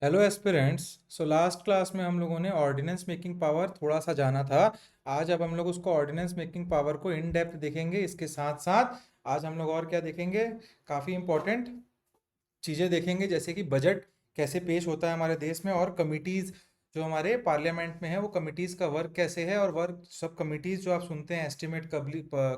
Hello aspirants. So last class में हम लोगों ने ऑर्डिनेंस मेकिंग पावर थोड़ा सा जाना था। आज अब हम लोग उसको ऑर्डिनेंस मेकिंग पावर को इन डेप्थ देखेंगे। इसके साथ साथ आज हम लोग और क्या देखेंगे, काफ़ी इंपॉर्टेंट चीज़ें देखेंगे, जैसे कि बजट कैसे पेश होता है हमारे देश में, और कमिटीज़ जो हमारे पार्लियामेंट में है वो कमिटीज़ का वर्क कैसे है, और वर्क सब कमिटीज़ जो आप सुनते हैं, estimate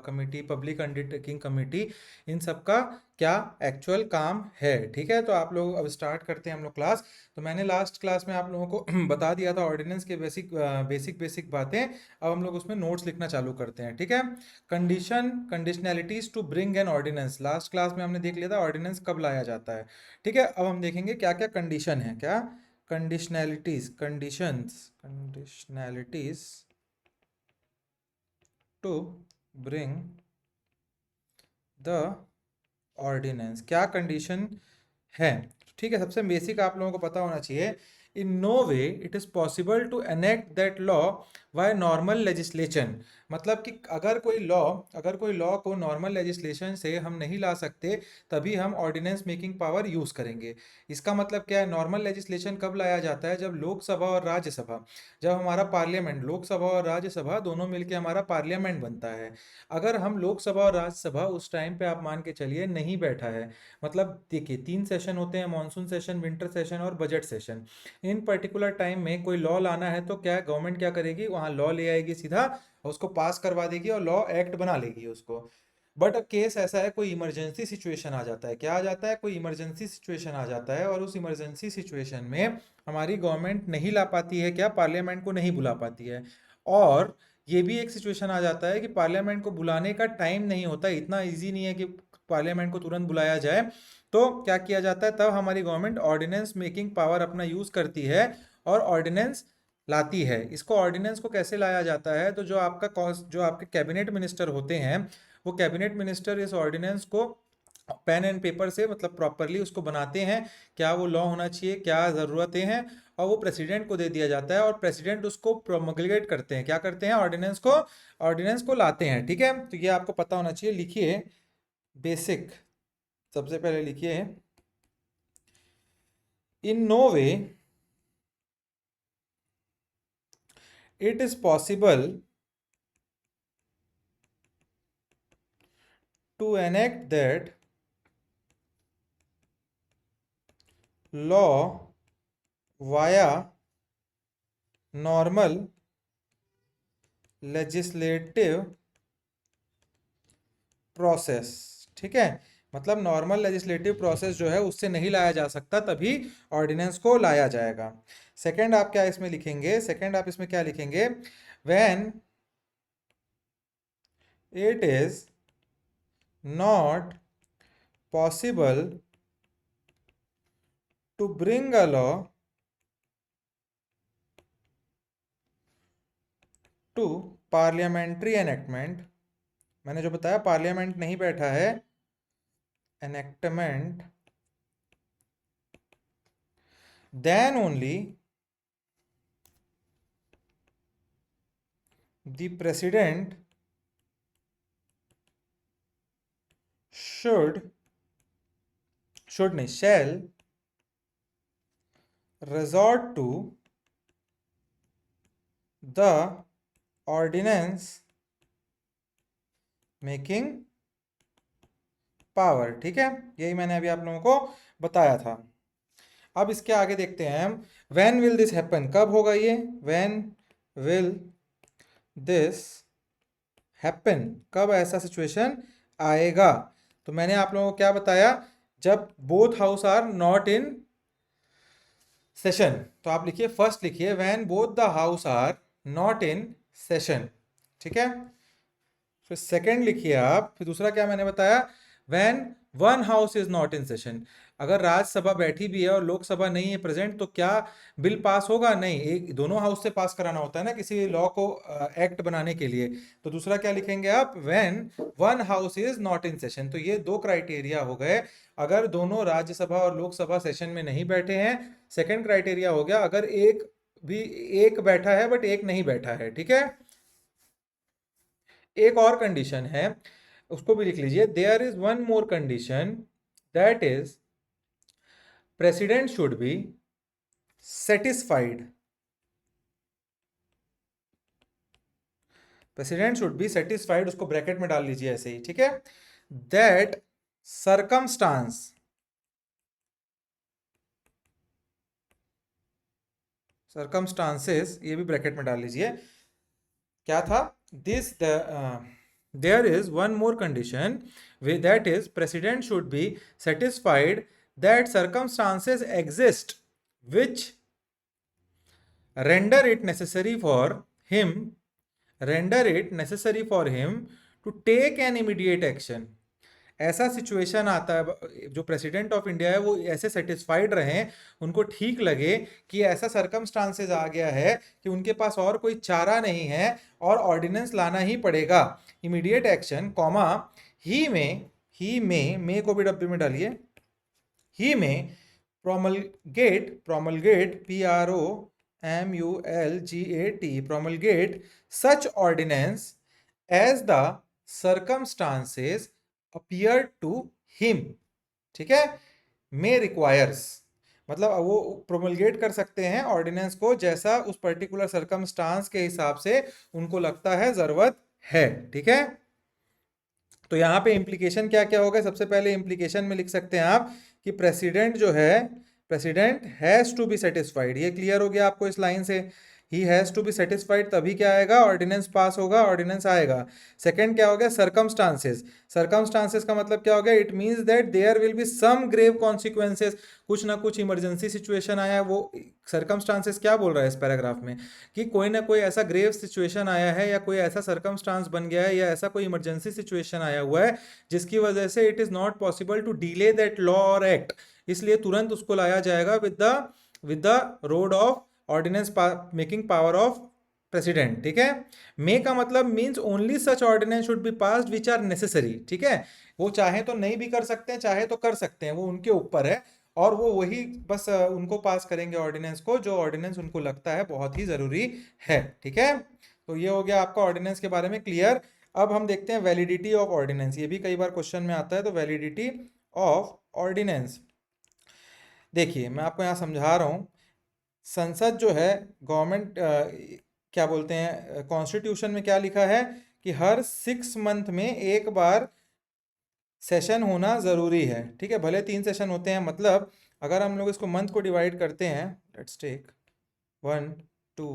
committee, public undertaking committee, इन सब का क्या एक्चुअल काम है। ठीक है, तो आप लोग अब स्टार्ट करते हैं हम लोग क्लास। तो मैंने लास्ट क्लास में आप लोगों को बता दिया था ऑर्डिनेंस के बेसिक बातें। अब हम लोग उसमें नोट्स लिखना चालू करते हैं। ठीक है, conditionalities to bring an ordinance, last class में हमने देख लिया था ऑर्डिनेंस कब लाया जाता है। ठीक है, अब हम देखेंगे क्या क्या कंडीशन है, क्या conditionalities to bring the ordinance, क्या कंडीशन है। ठीक है, सबसे बेसिक आप लोगों को पता होना चाहिए, in no way it is possible to enact that law by normal legislation. मतलब कि अगर कोई लॉ को नॉर्मल लेजिस्लेशन से हम नहीं ला सकते, तभी हम ऑर्डिनेंस मेकिंग पावर यूज करेंगे। इसका मतलब क्या है, नॉर्मल लेजिस्लेशन कब लाया जाता है, जब लोकसभा और राज्यसभा, जब हमारा पार्लियामेंट, लोकसभा और राज्यसभा दोनों मिलकर हमारा पार्लियामेंट बनता है। अगर हम लोकसभा और राज्यसभा उस टाइम पे आप मान के चलिए नहीं बैठा है, मतलब देखिए 3 सेशन होते हैं, मानसून सेशन, विंटर सेशन और बजट सेशन। इन पर्टिकुलर टाइम में कोई लॉ लाना है तो क्या गवर्नमेंट क्या करेगी, वहाँ लॉ ले आएगी सीधा और उसको पास करवा देगी और लॉ एक्ट बना लेगी उसको। बट अब केस ऐसा है, कोई इमरजेंसी सिचुएशन आ जाता है, क्या आ जाता है, कोई इमरजेंसी सिचुएशन आ जाता है, और उस इमरजेंसी सिचुएशन में हमारी गवर्नमेंट नहीं ला पाती है, क्या पार्लियामेंट को नहीं बुला पाती है। और ये भी एक सिचुएशन आ जाता है कि पार्लियामेंट को बुलाने का टाइम नहीं होता, इतना इजी नहीं है कि पार्लियामेंट को तुरंत बुलाया जाए। तो क्या किया जाता है, तब हमारी गवर्नमेंट ऑर्डिनेंस मेकिंग पावर अपना यूज करती है और ऑर्डिनेंस लाती है। इसको ऑर्डिनेंस को कैसे लाया जाता है, तो जो आपके कैबिनेट मिनिस्टर होते हैं, वो कैबिनेट मिनिस्टर इस ऑर्डिनेंस को पेन एंड पेपर से, मतलब प्रॉपरली उसको बनाते हैं, क्या वो लॉ होना चाहिए, क्या ज़रूरतें हैं, और वो प्रेसिडेंट को दे दिया जाता है और प्रेसिडेंट उसको प्रोमोगेट करते हैं, क्या करते हैं, ऑर्डिनेंस को लाते हैं। ठीक है, तो ये आपको पता होना चाहिए। लिखिए बेसिक, सबसे पहले लिखिए, in no way it is possible to enact that law via normal legislative process. ठीक है, मतलब नॉर्मल लेजिस्लेटिव प्रोसेस जो है उससे नहीं लाया जा सकता, तभी ऑर्डिनेंस को लाया जाएगा। सेकंड आप क्या इसमें लिखेंगे, सेकंड आप इसमें क्या लिखेंगे, when it is not possible to bring a law to parliamentary enactment, मैंने जो बताया पार्लियामेंट नहीं बैठा है, enactment, then only the president should नहीं, shall resort to the ordinance making power. ठीक है, यही मैंने अभी आप लोगों को बताया था। अब इसके आगे देखते हैं हम, व्हेन विल दिस हैपन, कब होगा ये, व्हेन विल दिस हैपन, कब ऐसा सिचुएशन आएगा। तो मैंने आप लोगों को क्या बताया, जब both house are not in session. तो आप लिखिए, फर्स्ट लिखिए when both the house are not in session. ठीक है, फिर सेकंड लिखिए आप, फिर दूसरा क्या मैंने बताया, when one house is not in session, अगर राज्यसभा बैठी भी है और लोकसभा नहीं है प्रेजेंट, तो क्या बिल पास होगा, नहीं, एक दोनों हाउस से पास कराना होता है ना किसी लॉ को एक्ट बनाने के लिए। तो दूसरा क्या लिखेंगे आप, when one house is not in session. तो ये दो क्राइटेरिया हो गए, अगर दोनों राज्यसभा और लोकसभा सेशन में नहीं बैठे हैं। सेकंड क्राइटेरिया हो गया, अगर भी एक बैठा है बट एक नहीं बैठा है। ठीक है, एक और कंडीशन है, उसको भी लिख लीजिए, there is one more condition, that is president should be satisfied, president should be satisfied, उसको ब्रैकेट में डाल लीजिए ऐसे ही, ठीक है, दैट सर्कमस्टांस, सर्कमस्टांसेस, ये भी ब्रैकेट में डाल लीजिए, क्या था, this there is one more condition, that is president should be satisfied that circumstances exist which render it necessary for him to take an immediate action. ऐसा सिचुएशन आता है, जो प्रेसिडेंट ऑफ इंडिया है वो ऐसे सेटिस्फाइड रहे, उनको ठीक लगे कि ऐसा सर्कमस्टांसेस आ गया है कि उनके पास और कोई चारा नहीं है और ऑर्डिनेंस लाना ही पड़ेगा, इमीडिएट एक्शन, कॉमा, ही में को भी डब्बे में डालिए, ही में promulgate, promulgate such ordinance as the circumstances appear to him, ठीक है, may requires, मतलब वो प्रोमलगेट कर सकते हैं ऑर्डिनेंस को जैसा उस पर्टिकुलर सर्कमस्टांस के हिसाब से उनको लगता है जरूरत है, ठीक है। तो यहाँ पे इम्प्लीकेशन क्या क्या होगा, सबसे पहले इम्प्लीकेशन में लिख सकते हैं आप कि प्रेसिडेंट जो है, president has to be satisfied, ये क्लियर हो गया आपको इस लाइन से, he has to be satisfied, तभी क्या आएगा, ऑर्डिनेंस पास होगा, ऑर्डिनेंस आएगा। सेकंड क्या हो गया, सर्कमस्टांसेस, सर्कमस्टांसेस का मतलब क्या हो गया, it means that there will be some grave consequences, कुछ ना कुछ इमरजेंसी सिचुएशन आया है, वो सर्कमस्टांसेस क्या बोल रहा है इस पैराग्राफ में, कि कोई ना कोई ऐसा ग्रेव सिचुएशन आया है या कोई ऐसा सर्कमस्टांस बन गया है या ऐसा कोई इमरजेंसी सिचुएशन आया हुआ है जिसकी वजह से it is not possible to delay that law और एक्ट, इसलिए तुरंत उसको लाया जाएगा with the road of ordinance making power of president, ठीक है। मे का मतलब means only such ordinance should be passed which are necessary, ठीक है, वो चाहे तो नहीं भी कर सकते हैं, चाहे तो कर सकते हैं, वो उनके ऊपर है, और वो वही बस उनको पास करेंगे ऑर्डिनेंस को जो ऑर्डिनेंस उनको लगता है बहुत ही जरूरी है, ठीक है। तो ये हो गया आपका ऑर्डिनेंस के बारे में क्लियर। अब हम देखते हैं वैलिडिटी ऑफ ऑर्डिनेंस, ये भी कई बार क्वेश्चन में आता है, तो वैलिडिटी ऑफ ऑर्डिनेंस, देखिए मैं आपको यहाँ समझा रहा हूँ, संसद जो है, गवर्नमेंट क्या बोलते हैं, कॉन्स्टिट्यूशन में क्या लिखा है कि हर 6 मंथ में एक बार सेशन होना ज़रूरी है, ठीक है, भले 3 सेशन होते हैं, मतलब अगर हम लोग इसको मंथ को डिवाइड करते हैं, let's take 1 2,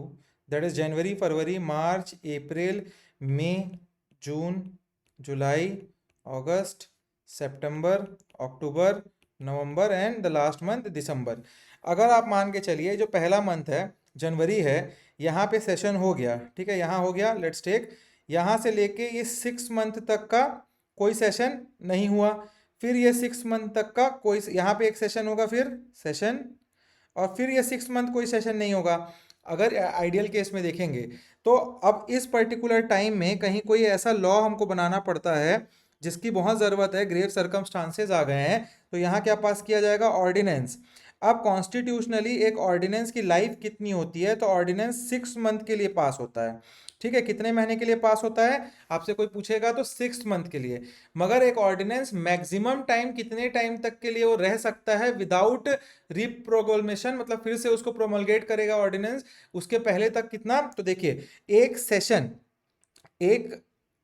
that is January, February, March, April, May, June, July, August, September, October, November and the last month December. अगर आप मान के चलिए जो पहला मंथ है जनवरी है, यहाँ पे सेशन हो गया, ठीक है, यहाँ हो गया, लेट्स टेक, यहाँ से लेके ये 6 मंथ तक का कोई सेशन नहीं हुआ, फिर ये 6 मंथ तक का कोई, यहाँ पे एक सेशन होगा, फिर सेशन, और फिर ये 6 मंथ कोई सेशन नहीं होगा। अगर आइडियल केस में देखेंगे तो अब इस पर्टिकुलर टाइम में कहीं कोई ऐसा लॉ हमको बनाना पड़ता है जिसकी बहुत ज़रूरत है, ग्रेव सर्कमस्टांसेस आ गए हैं, तो यहाँ क्या पास किया जाएगा, ऑर्डिनेंस। अब कॉन्स्टिट्यूशनली एक ऑर्डिनेंस की लाइफ कितनी होती है, तो ऑर्डिनेंस 6 मंथ के लिए पास होता है, ठीक है, कितने महीने के लिए पास होता है, आपसे कोई पूछेगा तो 6 मंथ के लिए, मगर एक ऑर्डिनेंस मैक्सिमम टाइम कितने टाइम तक के लिए वो रह सकता है विदाउट रिप्रोगोलमेशन, मतलब फिर से उसको प्रोमलगेट करेगा ऑर्डिनेंस, उसके पहले तक कितना, तो देखिए एक सेशन, एक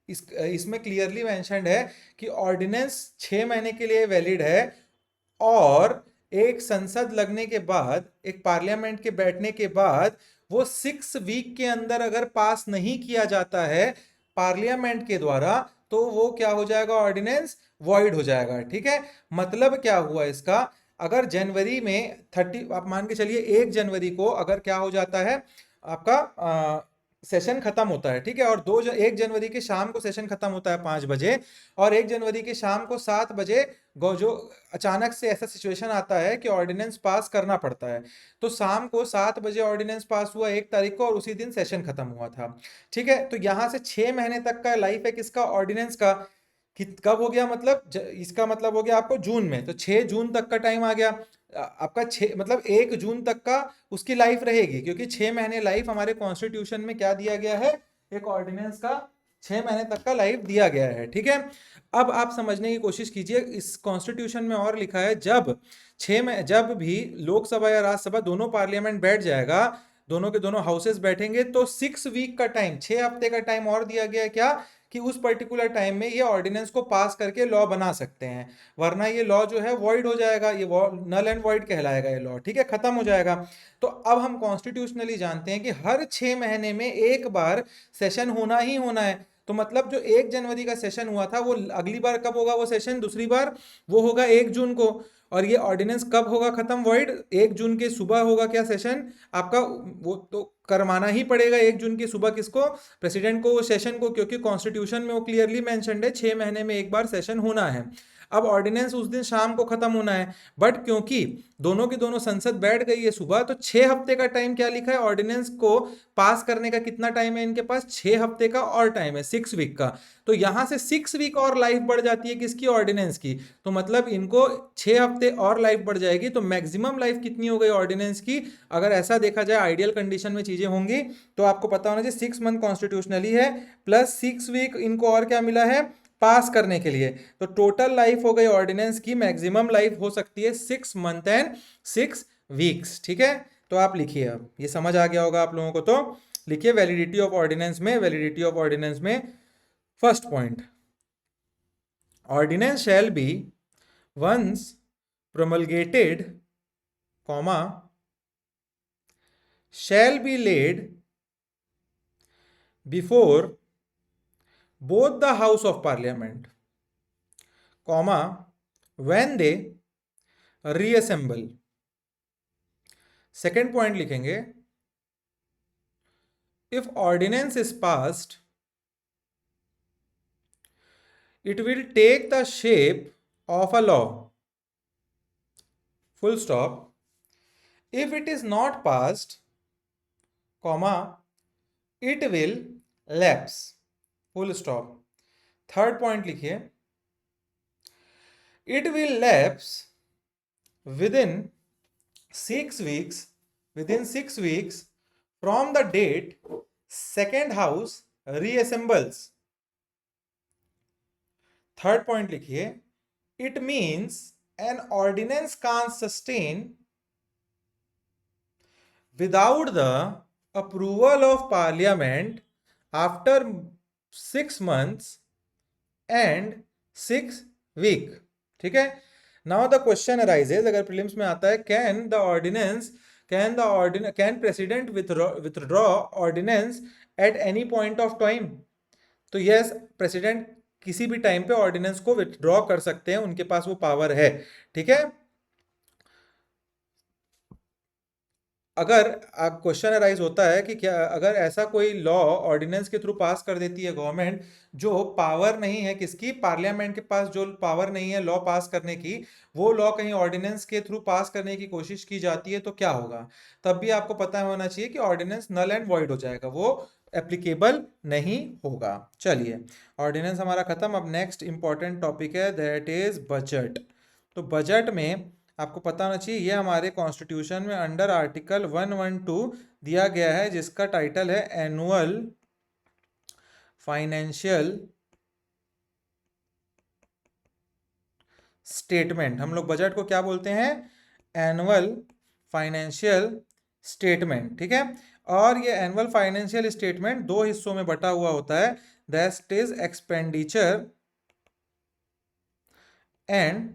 इसमें क्लियरली मेंशन्ड है कि ऑर्डिनेंस 6 महीने के लिए वैलिड है, और एक संसद लगने के बाद, एक पार्लियामेंट के बैठने के बाद वो 6 वीक के अंदर अगर पास नहीं किया जाता है पार्लियामेंट के द्वारा, तो वो क्या हो जाएगा, ऑर्डिनेंस वॉइड हो जाएगा, ठीक है। मतलब क्या हुआ इसका, अगर जनवरी में 30, आप मान के चलिए 1 जनवरी को अगर क्या हो जाता है आपका सेशन खत्म होता है, ठीक है, और 1 जनवरी के शाम को सेशन खत्म होता है 5 बजे, और 1 जनवरी के शाम को 7 बजे जो अचानक से ऐसा सिचुएशन आता है कि ऑर्डिनेंस पास करना पड़ता है, तो शाम को 7 बजे ऑर्डिनेंस पास हुआ 1 तारीख को, और उसी दिन सेशन खत्म हुआ था, ठीक है। तो यहां से 6 महीने तक का लाइफ है किसका, ऑर्डिनेंस का, कब हो गया, मतलब इसका मतलब हो गया आपको जून में, तो 6 जून तक का टाइम आ गया आपका, 6 मतलब 1 जून तक का उसकी लाइफ रहेगी, क्योंकि 6 महीने लाइफ हमारे कॉन्स्टिट्यूशन में क्या दिया गया है, एक ऑर्डिनेंस का 6 महीने तक का लाइफ दिया गया है, ठीक है। अब आप समझने की कोशिश कीजिए, इस कॉन्स्टिट्यूशन में और लिखा है जब भी लोकसभा या राज्यसभा दोनों पार्लियामेंट बैठ जाएगा, दोनों के दोनों हाउसेस बैठेंगे, तो 6 वीक का टाइम, 6 हफ्ते का टाइम और दिया गया है, क्या कि उस पर्टिकुलर टाइम में ये ऑर्डिनेंस को पास करके लॉ बना सकते हैं, वरना ये लॉ जो है वॉइड हो जाएगा, ये नल एंड वॉइड कहलाएगा ये लॉ, ठीक है, खत्म हो जाएगा। तो अब हम कॉन्स्टिट्यूशनली जानते हैं कि हर 6 महीने में एक बार सेशन होना ही होना है। तो मतलब जो 1 जनवरी का सेशन हुआ था, वो अगली बार कब होगा वो सेशन, दूसरी बार वो होगा 1 जून को। और ये ऑर्डिनेंस कब होगा खत्म वॉइड, 1 जून के सुबह होगा क्या सेशन आपका, वो तो करवाना ही पड़ेगा 1 जून की सुबह, किसको, प्रेसिडेंट को, वो सेशन को, क्योंकि कॉन्स्टिट्यूशन में वो क्लियरली मेंशन्ड है 6 महीने में एक बार सेशन होना है। अब ऑर्डिनेंस उस दिन शाम को खत्म होना है, बट क्योंकि दोनों की दोनों संसद बैठ गई है सुबह, तो 6 हफ्ते का टाइम क्या लिखा है, ऑर्डिनेंस को पास करने का कितना टाइम है इनके पास, 6 हफ्ते का और टाइम है, 6 वीक का। तो यहां से 6 वीक और लाइफ बढ़ जाती है किसकी, ऑर्डिनेंस की। तो मतलब इनको 6 हफ्ते और लाइफ बढ़ जाएगी, तो मैक्सिमम लाइफ कितनी हो गई ऑर्डिनेंस की, अगर ऐसा देखा जाए आइडियल कंडीशन में चीजें होंगी, तो आपको पता होना चाहिए 6 मंथ कॉन्स्टिट्यूशनली है, प्लस 6 वीक इनको और क्या मिला है पास करने के लिए। तो टोटल लाइफ हो गई ऑर्डिनेंस की, मैक्सिमम लाइफ हो सकती है 6 मंथ एंड 6 वीक्स, ठीक है। तो आप लिखिए, अब ये समझ आ गया होगा आप लोगों को, तो लिखिए वैलिडिटी ऑफ ऑर्डिनेंस में, वैलिडिटी ऑफ ऑर्डिनेंस में first point, ordinance shall be once promulgated, comma, shall be laid before both the house of parliament, comma, when they reassemble। Second point लिखेंगे, if ordinance is passed, it will take the shape of a law, full stop। if it is not passed, comma, it will lapse, full stop। Third point लिखिए, it will lapse within 6 weeks, within 6 weeks from the date second house reassembles। Third point लिखिए, it means an ordinance can't sustain without the approval of parliament after 6 months and 6 week, ठीक है। Now the question arises, अगर prelims में आता है, can president withdraw ordinance at any point of time. तो yes, president किसी भी time पे ऑर्डिनेंस को विथड्रॉ कर सकते हैं, उनके पास वो पावर है, ठीक है। अगर क्वेश्चन अराइज होता है कि क्या अगर ऐसा कोई लॉ ऑर्डिनेंस के थ्रू पास कर देती है गवर्नमेंट, जो पावर नहीं है किसकी, पार्लियामेंट के पास जो पावर नहीं है लॉ पास करने की, वो लॉ कहीं ऑर्डिनेंस के थ्रू पास करने की कोशिश की जाती है, तो क्या होगा, तब भी आपको पता होना चाहिए कि ऑर्डिनेंस नल एंड वॉइड हो जाएगा, वो एप्लीकेबल नहीं होगा। चलिए, ऑर्डिनेंस हमारा खत्म। अब नेक्स्ट इंपॉर्टेंट टॉपिक है, दैट इज बजट। तो बजट में आपको पता होना चाहिए, ये हमारे कॉन्स्टिट्यूशन में अंडर आर्टिकल 112 दिया गया है, जिसका टाइटल है एनुअल फाइनेंशियल स्टेटमेंट। हम लोग बजट को क्या बोलते हैं, एनुअल फाइनेंशियल स्टेटमेंट, ठीक है। और ये एनुअल फाइनेंशियल स्टेटमेंट दो हिस्सों में बटा हुआ होता है, that is expenditure and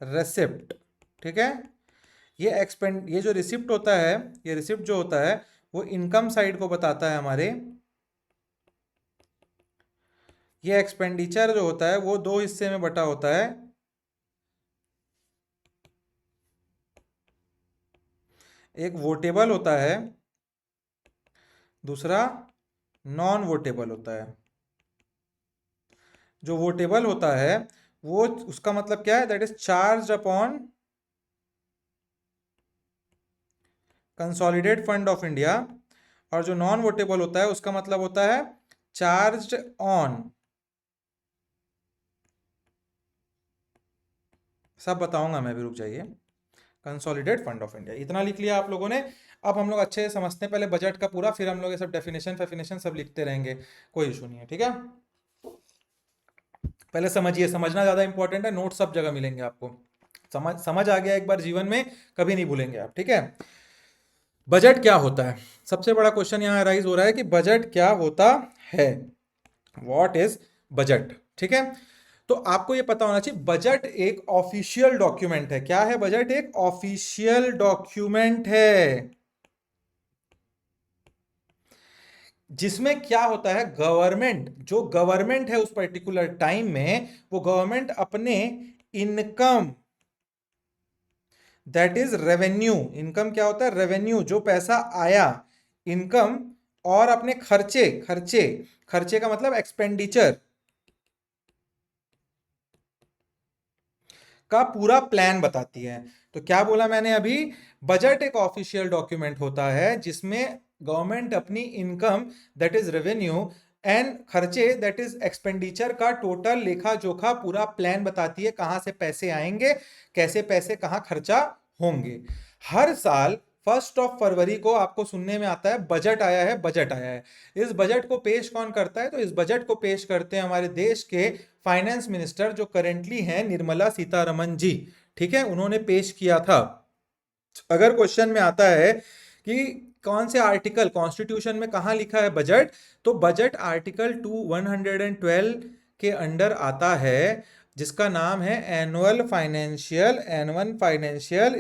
receipt, ठीक है। ये जो रिसिप्ट होता है, ये रिसिप्ट जो होता है वो इनकम साइड को बताता है हमारे। ये एक्सपेंडिचर जो होता है वो दो हिस्से में बटा होता है, एक वोटेबल होता है, दूसरा नॉन वोटेबल होता है। जो वोटेबल होता है वो, उसका मतलब क्या है, that is charge upon consolidate fund of India. और जो नॉन वोटेबल होता है उसका मतलब होता है चार्ज ऑन, सब बताऊंगा मैं भी, रुक जाइए। कंसोलिडेट फंड ऑफ इंडिया, इतना लिख लिया आप लोगों ने। अब हम लोग अच्छे से समझते हैं पहले बजट का पूरा, फिर हम लोग ये सब डेफिनेशन फेफिनेशन सब लिखते रहेंगे, कोई इशू नहीं है, ठीक है। पहले समझिए, समझना ज़्यादा इंपॉर्टेंट है, नोट सब जगह मिलेंगे आपको। समझ आ गया एक बार जीवन में, कभी नहीं भूलेंगे आप, ठीक है। बजट क्या होता है, सबसे बड़ा क्वेश्चन यहाँ राइज हो रहा है कि बजट क्या होता है, व्हाट इज बजट, ठीक है। तो आपको ये पता होना चाहिए बजट एक ऑफिशियल डॉक्यूमेंट है। क्या है बजट? एक ऑफिशियल डॉक्यूमेंट है, जिसमें क्या होता है, गवर्नमेंट, जो गवर्नमेंट है उस पर्टिकुलर टाइम में, वो गवर्नमेंट अपने income, that is revenue, income क्या होता है, रेवेन्यू, जो पैसा आया, इनकम, और अपने खर्चे, खर्चे, खर्चे का मतलब एक्सपेंडिचर का पूरा प्लान बताती है। तो क्या बोला मैंने अभी, बजट एक ऑफिशियल डॉक्यूमेंट होता है जिसमें गवर्नमेंट अपनी income, that is revenue, and खर्चे, दैट इज एक्सपेंडिचर का टोटल लेखा जोखा पूरा प्लान बताती है, कहां से पैसे आएंगे, कैसे पैसे कहां खर्चा होंगे। हर साल 1 फरवरी को आपको सुनने में आता है बजट आया है, बजट आया है। इस बजट को पेश कौन करता है? तो इस बजट को पेश करते हैं हमारे देश के फाइनेंस मिनिस्टर, जो करेंटली हैं निर्मला सीतारमन जी, ठीक है, उन्होंने पेश किया था। अगर क्वेश्चन में आता है कि कौन से आर्टिकल कॉन्स्टिट्यूशन में कहां लिखा है बजट, तो बजट आर्टिकल 112 के अंडर आता है, जिसका नाम है एनुअल फाइनेंशियल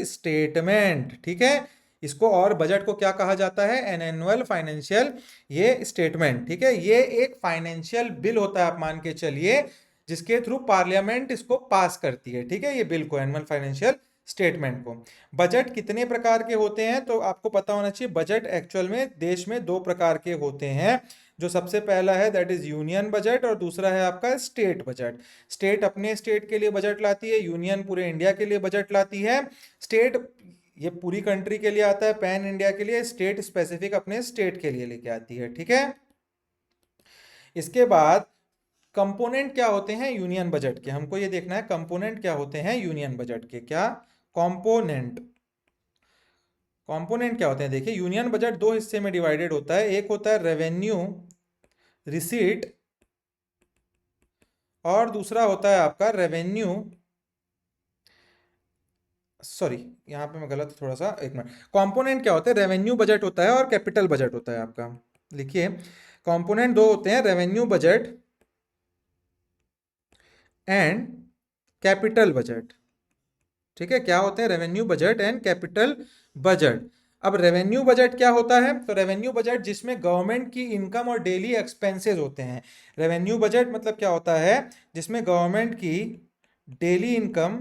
स्टेटमेंट, ठीक है। इसको और बजट को क्या कहा जाता है? एन एनुअल फाइनेंशियल ये स्टेटमेंट, ठीक है। ये एक फाइनेंशियल बिल होता है, आप मान के चलिए, जिसके थ्रू पार्लियामेंट इसको पास करती है, ठीक है, ये बिल को, एनुअल फाइनेंशियल स्टेटमेंट को। बजट कितने प्रकार के होते हैं? तो आपको पता होना चाहिए बजट एक्चुअल में देश में 2 प्रकार के होते हैं। जो सबसे पहला है दैट इज यूनियन बजट, और दूसरा है आपका स्टेट बजट। स्टेट अपने स्टेट के लिए बजट लाती है, यूनियन पूरे इंडिया के लिए बजट लाती है। स्टेट ये पूरी कंट्री के लिए आता है, पैन इंडिया के लिए, स्टेट स्पेसिफिक अपने स्टेट के लिए लेके आती है, ठीक है। इसके बाद कंपोनेंट क्या होते हैं यूनियन बजट के, हमको ये देखना है कंपोनेंट क्या होते हैं यूनियन बजट के। क्या कंपोनेंट, कंपोनेंट क्या होते हैं? देखिए, यूनियन बजट 2 हिस्से में डिवाइडेड होता है। एक होता है रेवेन्यू रिसीट, और दूसरा होता है आपका रेवेन्यू, सॉरी यहाँ पे मैं गलत हूं थोड़ा सा, एक मिनट। कंपोनेंट क्या होते हैं? रेवेन्यू बजट होता है और कैपिटल बजट होता है आपका। लिखिए, कंपोनेंट 2 होते हैं, revenue budget and capital budget, ठीक है। क्या होते हैं? Revenue budget and capital budget. अब रेवेन्यू बजट क्या होता है? तो रेवेन्यू बजट जिसमें गवर्नमेंट की इनकम और डेली एक्सपेंसेस होते हैं। रेवेन्यू बजट मतलब क्या होता है? जिसमें गवर्नमेंट की डेली इनकम,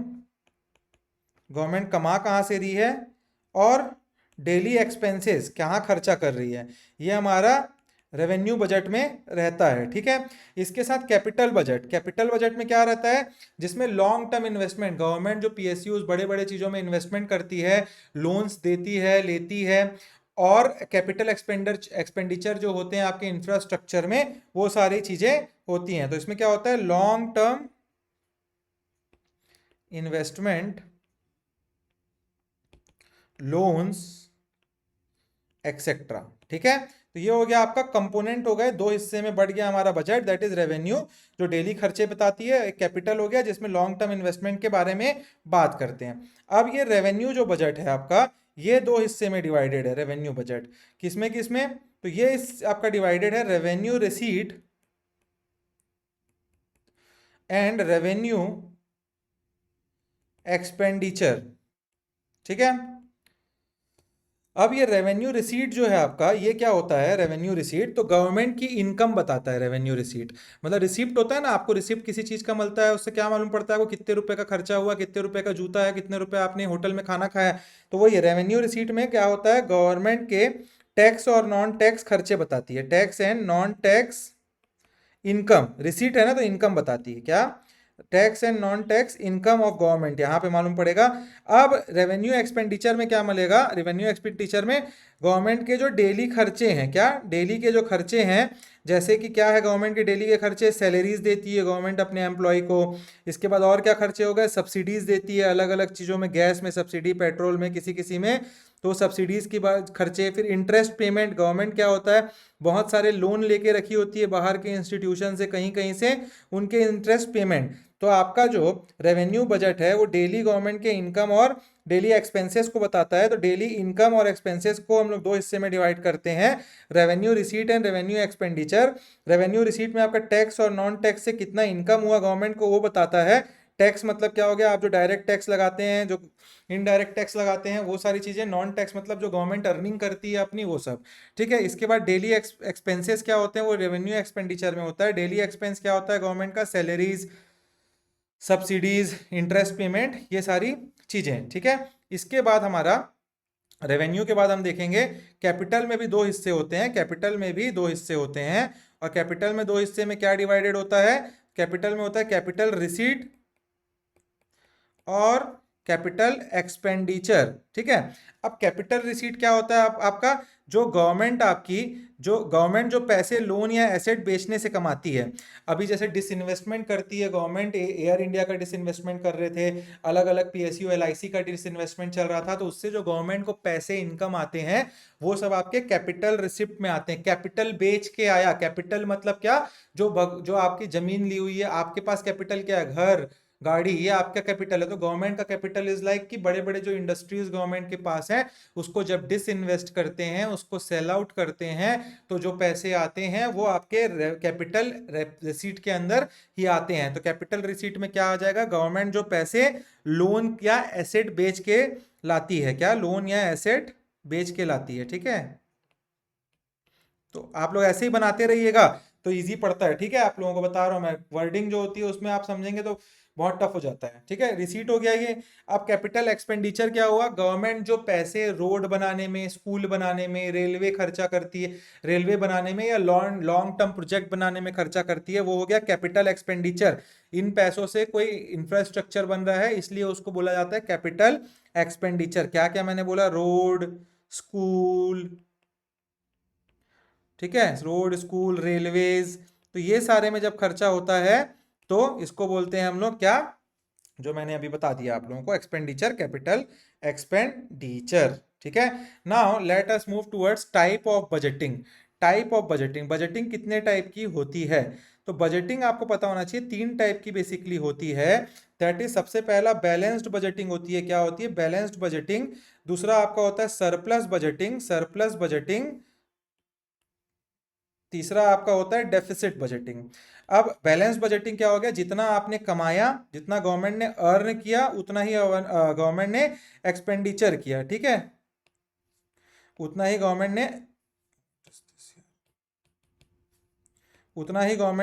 गवर्नमेंट कमा कहाँ से रही है, और डेली एक्सपेंसेस कहाँ खर्चा कर रही है, ये हमारा रेवेन्यू बजट में रहता है, ठीक है। इसके साथ कैपिटल बजट, कैपिटल बजट में क्या रहता है? जिसमें लॉन्ग टर्म इन्वेस्टमेंट, गवर्नमेंट जो पीएसयूज बड़े बड़े चीज़ों में इन्वेस्टमेंट करती है, लोन्स देती है, लेती है, और कैपिटल एक्सपेंडिचर जो होते हैं आपके इंफ्रास्ट्रक्चर में, वो सारी चीज़ें होती हैं। तो इसमें क्या होता है? Long term investment, loans, etcetera, ठीक है। तो ये हो गया आपका कंपोनेंट, हो गए 2 हिस्से में बढ़ गया हमारा बजट, दैट इज रेवेन्यू जो डेली खर्चे बताती है, एक कैपिटल हो गया जिसमें लॉन्ग टर्म इन्वेस्टमेंट के बारे में बात करते हैं। अब ये रेवेन्यू जो बजट है आपका, ये 2 हिस्से में डिवाइडेड है रेवेन्यू बजट। किसमें किसमें? तो ये आपका डिवाइडेड है revenue receipt and revenue expenditure, ठीक है। अब ये रेवेन्यू रिसीट जो है आपका, ये क्या होता है? रेवेन्यू रिसीट तो गवर्नमेंट की इनकम बताता है। रेवेन्यू रिसीट मतलब रिसिप्ट होता है ना, आपको रिसिप्ट किसी चीज का मिलता है, उससे क्या मालूम पड़ता है वो कितने रुपए का खर्चा हुआ, कितने रुपए का जूता है, कितने रुपए आपने होटल में खाना खाया। तो वही रेवेन्यू रिसीट में क्या होता है? गवर्नमेंट के टैक्स और नॉन टैक्स खर्चे बताती है, tax and non tax income. Receipt है ना, तो इनकम बताती है। क्या? Tax and non tax income of government यहाँ पे मालूम पड़ेगा। अब रेवेन्यू एक्सपेंडिचर में क्या मिलेगा, रेवेन्यू एक्सपेंडिचर में गवर्नमेंट के जो डेली खर्चे हैं, क्या डेली के जो खर्चे हैं, जैसे कि क्या है गवर्नमेंट के डेली के खर्चे, सैलरीज देती है गवर्नमेंट अपने एम्प्लॉय को। इसके बाद और क्या खर्चे हो गए, सब्सिडीज देती है अलग अलग चीज़ों में, गैस में सब्सिडी, पेट्रोल में किसी किसी में, तो सब्सिडीज की बात खर्चे। फिर इंटरेस्ट पेमेंट, गवर्नमेंट क्या होता है बहुत सारे लोन लेके रखी होती है बाहर के इंस्टीट्यूशन से, कहीं कहीं से, उनके इंटरेस्ट पेमेंट। तो आपका जो रेवेन्यू बजट है वो डेली गवर्नमेंट के इनकम और डेली एक्सपेंसेस को बताता है। तो डेली इनकम और एक्सपेंसेस को हम लोग दो हिस्से में डिवाइड करते हैं, revenue receipt and revenue expenditure. Revenue receipt में आपका टैक्स और नॉन टैक्स से कितना इनकम हुआ गवर्नमेंट को वो बताता है। टैक्स मतलब क्या हो गया, आप जो डायरेक्ट टैक्स लगाते हैं, जो इनडायरेक्ट टैक्स लगाते हैं, वो सारी चीज़ें। नॉन टैक्स मतलब जो गवर्नमेंट अर्निंग करती है अपनी, वो सब। ठीक है। इसके बाद डेली एक्सपेंसेस क्या होते हैं, वो रेवेन्यू एक्सपेंडिचर में होता है। डेली एक्सपेंस क्या होता है गवर्नमेंट का, सैलरीज, सब्सिडीज, इंटरेस्ट पेमेंट, ये सारी चीजें। ठीक है। इसके बाद हमारा रेवेन्यू के बाद हम देखेंगे कैपिटल में भी दो हिस्से होते हैं, कैपिटल में भी दो हिस्से होते हैं। और कैपिटल में दो हिस्से में क्या डिवाइडेड होता है, कैपिटल में होता है कैपिटल रिसीट और कैपिटल एक्सपेंडिचर। ठीक है। अब कैपिटल रिसीट क्या होता है, आपका जो गवर्नमेंट जो पैसे लोन या एसेट बेचने से कमाती है। अभी जैसे डिसइन्वेस्टमेंट करती है गवर्नमेंट, एयर इंडिया का डिसइन्वेस्टमेंट कर रहे थे, अलग अलग पीएसयू एलआईसी का डिसइन्वेस्टमेंट चल रहा था, तो उससे जो गवर्नमेंट को पैसे इनकम आते हैं वो सब आपके कैपिटल रिसिप्ट में आते हैं। कैपिटल बेच के आया, कैपिटल मतलब क्या, जो आपकी जमीन ली हुई है, आपके पास कैपिटल क्या है, घर, गाड़ी, ये आपका कैपिटल है। तो गवर्नमेंट का कैपिटल इज लाइक कि बड़े बड़े जो इंडस्ट्रीज गवर्नमेंट के पास हैं, उसको जब डिसइन्वेस्ट करते हैं, उसको सेल आउट करते हैं, तो जो पैसे आते हैं वो आपके कैपिटल रिसीट के अंदर ही आते हैं। तो कैपिटल रिसीट में क्या आ जाएगा, गवर्नमेंट जो पैसे लोन या एसेट बेच के लाती है, क्या लोन या एसेट बेच के लाती है। ठीक है। तो आप लोग ऐसे ही बनाते रहिएगा तो इजी पड़ता है। ठीक है। आप लोगों को बता रहा हूं मैं, वर्डिंग जो होती है उसमें आप समझेंगे तो बहुत टफ हो जाता है। ठीक है। रिसीट हो गया ये। अब कैपिटल एक्सपेंडिचर क्या हुआ, गवर्नमेंट जो पैसे रोड बनाने में, स्कूल बनाने में, रेलवे खर्चा करती है, रेलवे बनाने में या लॉन्ग लॉन्ग टर्म प्रोजेक्ट बनाने में खर्चा करती है, वो हो गया कैपिटल एक्सपेंडिचर। इन पैसों से कोई इंफ्रास्ट्रक्चर बन रहा है, इसलिए उसको बोला जाता है कैपिटल एक्सपेंडिचर। क्या क्या मैंने बोला, रोड, स्कूल, ठीक है, रोड, स्कूल, रेलवेज, तो ये सारे में जब खर्चा होता है तो इसको बोलते हैं हम लोग क्या, जो मैंने अभी बता दिया आप लोगों को, एक्सपेंडिचर, कैपिटल एक्सपेंडिचर। ठीक है। Now let us move towards type of budgeting. Type of budgeting, budgeting कितने टाइप की होती है, तो बजटिंग आपको पता होना चाहिए, तीन टाइप की बेसिकली होती है। दैट इज, सबसे पहला बैलेंस्ड बजटिंग होती है। क्या होती है, बैलेंस्ड बजटिंग। दूसरा आपका होता है सरप्लस बजटिंग, सरप्लस बजटिंग। तीसरा आपका होता है डेफिसिट बजटिंग। अब बैलेंस बजटिंग क्या हो गया, जितना आपने कमाया, जितना गवर्नमेंट ने अर्न किया, उतना ही गवर्नमेंट ने एक्सपेंडिचर किया। ठीक है, उतना ही गवर्नमेंट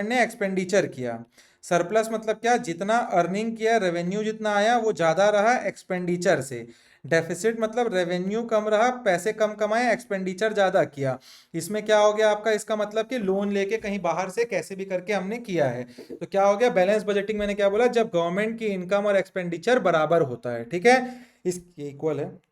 ने एक्सपेंडिचर किया। सरप्लस मतलब क्या, जितना अर्निंग किया, रेवेन्यू जितना आया वो ज्यादा रहा एक्सपेंडिचर से। डेफिसिट मतलब रेवेन्यू कम रहा, पैसे कम कमाए, एक्सपेंडिचर ज्यादा किया। इसमें क्या हो गया आपका, इसका मतलब कि लोन लेके कहीं बाहर से कैसे भी करके हमने किया है। तो क्या हो गया बैलेंस बजटिंग, मैंने क्या बोला, जब गवर्नमेंट की इनकम और एक्सपेंडिचर बराबर होता है। ठीक है, इस इक्वल है।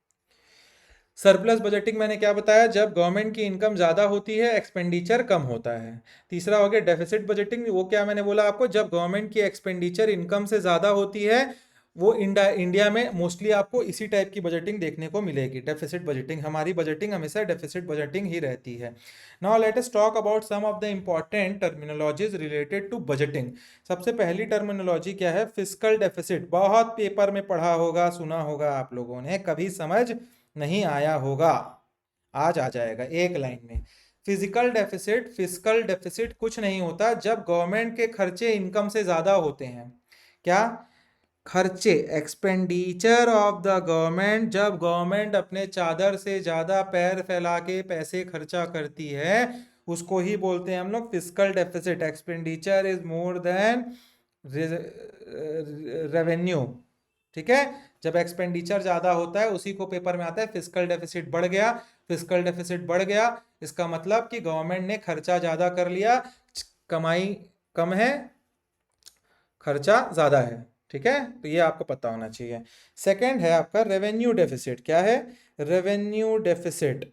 सरप्लस बजटिंग मैंने क्या बताया, जब गवर्नमेंट की इनकम ज़्यादा होती है, एक्सपेंडिचर कम होता है। तीसरा हो गया डेफिसिट बजटिंग, वो क्या मैंने बोला आपको, जब गवर्नमेंट की एक्सपेंडिचर इनकम से ज़्यादा होती है। वो इंडिया में मोस्टली आपको इसी टाइप की बजटिंग देखने को मिलेगी, डेफिसिट बजटिंग। हमारी बजटिंग हमेशा डेफिसिट बजटिंग ही रहती है। Now let us talk about some of the important terminologies related to budgeting. सबसे पहली टर्मिनोलॉजी क्या है, फिस्कल डेफिसिट। बहुत पेपर में पढ़ा होगा, सुना होगा आप लोगों ने, कभी समझ नहीं आया होगा, आज आ जाएगा एक लाइन में। फिजिकल डेफिसिट, फिस्कल डेफिसिट कुछ नहीं होता जब गवर्नमेंट के खर्चे इनकम से ज्यादा होते हैं। क्या, खर्चे, एक्सपेंडिचर ऑफ द गवर्नमेंट, जब गवर्नमेंट अपने चादर से ज्यादा पैर फैला के पैसे खर्चा करती है, उसको ही बोलते हैं हम लोग fiscal deficit. Expenditure is more than revenue. ठीक है, जब एक्सपेंडिचर ज्यादा होता है उसी को पेपर में आता है फिस्कल डेफिसिट बढ़ गया। फिस्कल डेफिसिट बढ़ गया, इसका मतलब कि गवर्नमेंट ने खर्चा ज्यादा कर लिया, कमाई कम है, खर्चा ज़्यादा है। ठीक है, तो ये आपको पता होना चाहिए। सेकंड है आपका रेवेन्यू डेफिसिट। क्या है? Revenue deficit.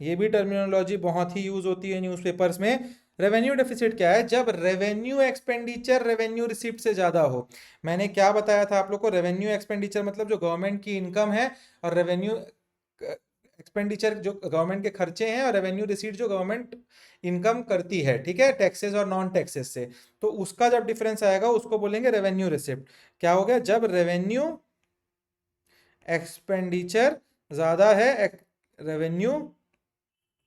ये भी टर्मिनोलॉजी बहुत ही यूज होती है न्यूज़पेपर्स में। रेवेन्यू डेफिसिट क्या है? जब रेवेन्यू एक्सपेंडिचर रेवेन्यू रिसीप्ट से ज्यादा हो। मैंने क्या बताया था आप लोग को? रेवेन्यू एक्सपेंडिचर मतलब जो गवर्नमेंट की इनकम है, और रेवेन्यू एक्सपेंडिचर जो गवर्नमेंट के खर्चे हैं, और रेवेन्यू रिसीट जो गवर्नमेंट इनकम करती है, ठीक है, टैक्सेस और नॉन टैक्सेस से। तो उसका जब डिफरेंस आएगा उसको बोलेंगे रेवेन्यू रिसिप्ट। क्या हो गया? जब रेवेन्यू एक्सपेंडिचर ज्यादा है रेवेन्यू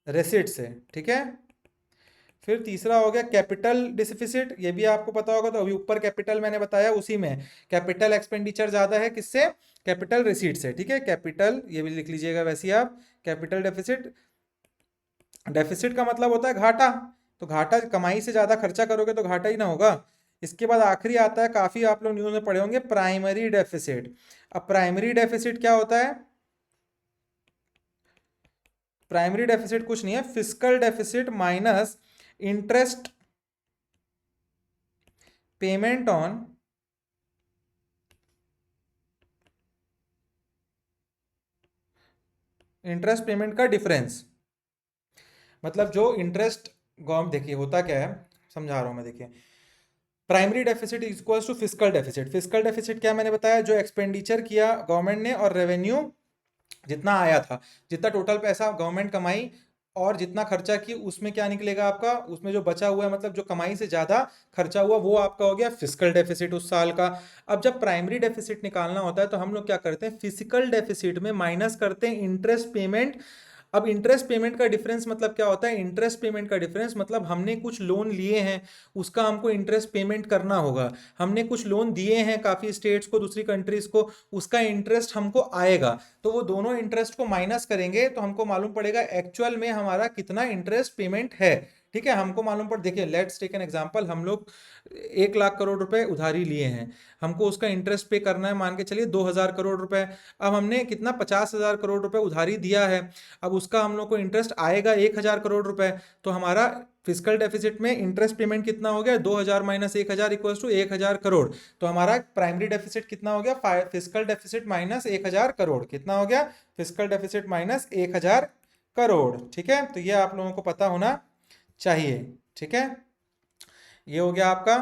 रेसिट से। ठीक है, फिर तीसरा हो गया कैपिटल डिफिसिट। ये भी आपको पता होगा, तो अभी ऊपर कैपिटल मैंने बताया, उसी में कैपिटल एक्सपेंडिचर ज्यादा है किससे? कैपिटल रिसीट से। ठीक है, कैपिटल, ये भी लिख लीजिएगा वैसे ही आप, कैपिटल डेफिसिट। डेफिसिट का मतलब होता है घाटा। तो घाटा, कमाई से ज्यादा खर्चा करोगे तो घाटा ही ना होगा। इसके बाद आखिरी आता है, काफी आप लोग न्यूज में पढ़े होंगे, प्राइमरी डेफिसिट। अब प्राइमरी डेफिसिट क्या होता है? प्राइमरी डेफिसिट कुछ नहीं है, fiscal deficit minus interest payment on interest payment का डिफरेंस। मतलब जो इंटरेस्ट गवर्नमेंट, देखिए होता क्या है, समझा रहा हूं मैं, देखिए। Primary deficit is equals to fiscal deficit. Fiscal deficit क्या मैंने बताया? जो एक्सपेंडिचर किया गवर्नमेंट ने, और रेवेन्यू जितना आया था, जितना टोटल पैसा गवर्नमेंट कमाई और जितना खर्चा की, उसमें क्या निकलेगा आपका? उसमें जो बचा हुआ है, मतलब जो कमाई से ज्यादा खर्चा हुआ, वो आपका हो गया फिजिकल डेफिसिट उस साल का। अब जब प्राइमरी डेफिसिट निकालना होता है तो हम लोग क्या करते हैं? फिजिकल डेफिसिट में माइनस करते हैं इंटरेस्ट पेमेंट। अब इंटरेस्ट पेमेंट का डिफरेंस मतलब क्या होता है? इंटरेस्ट पेमेंट का डिफरेंस मतलब हमने कुछ लोन लिए हैं, उसका हमको इंटरेस्ट पेमेंट करना होगा। हमने कुछ लोन दिए हैं काफी स्टेट्स को, दूसरी कंट्रीज को, उसका इंटरेस्ट हमको आएगा। तो वो दोनों इंटरेस्ट को माइनस करेंगे तो हमको मालूम पड़ेगा एक्चुअल में हमारा कितना इंटरेस्ट पेमेंट है। ठीक है, हमको मालूम पड़, देखिए लेट्स टेक एन एग्जांपल, हम लोग 1 लाख करोड़ रुपए उधारी लिए हैं, हमको उसका इंटरेस्ट पे करना है, मान के चलिए 2,000 करोड़ रुपए। अब हमने कितना, 50,000 करोड़ रुपए उधारी दिया है, अब उसका हम लोग को इंटरेस्ट आएगा 1,000 करोड़ रुपए। तो हमारा फिजिकल डेफिसिट में इंटरेस्ट पेमेंट कितना हो गया? 2,000 माइनस 1,000 इक्वल्स टू 1,000 करोड़। तो हमारा प्राइमरी डेफिसिट कितना हो गया? Physical deficit minus 1,000 crore. कितना हो गया? Physical deficit minus 1,000 crore. ठीक है, तो ये आप लोगों को पता होना चाहिए। ठीक है, ये हो गया आपका।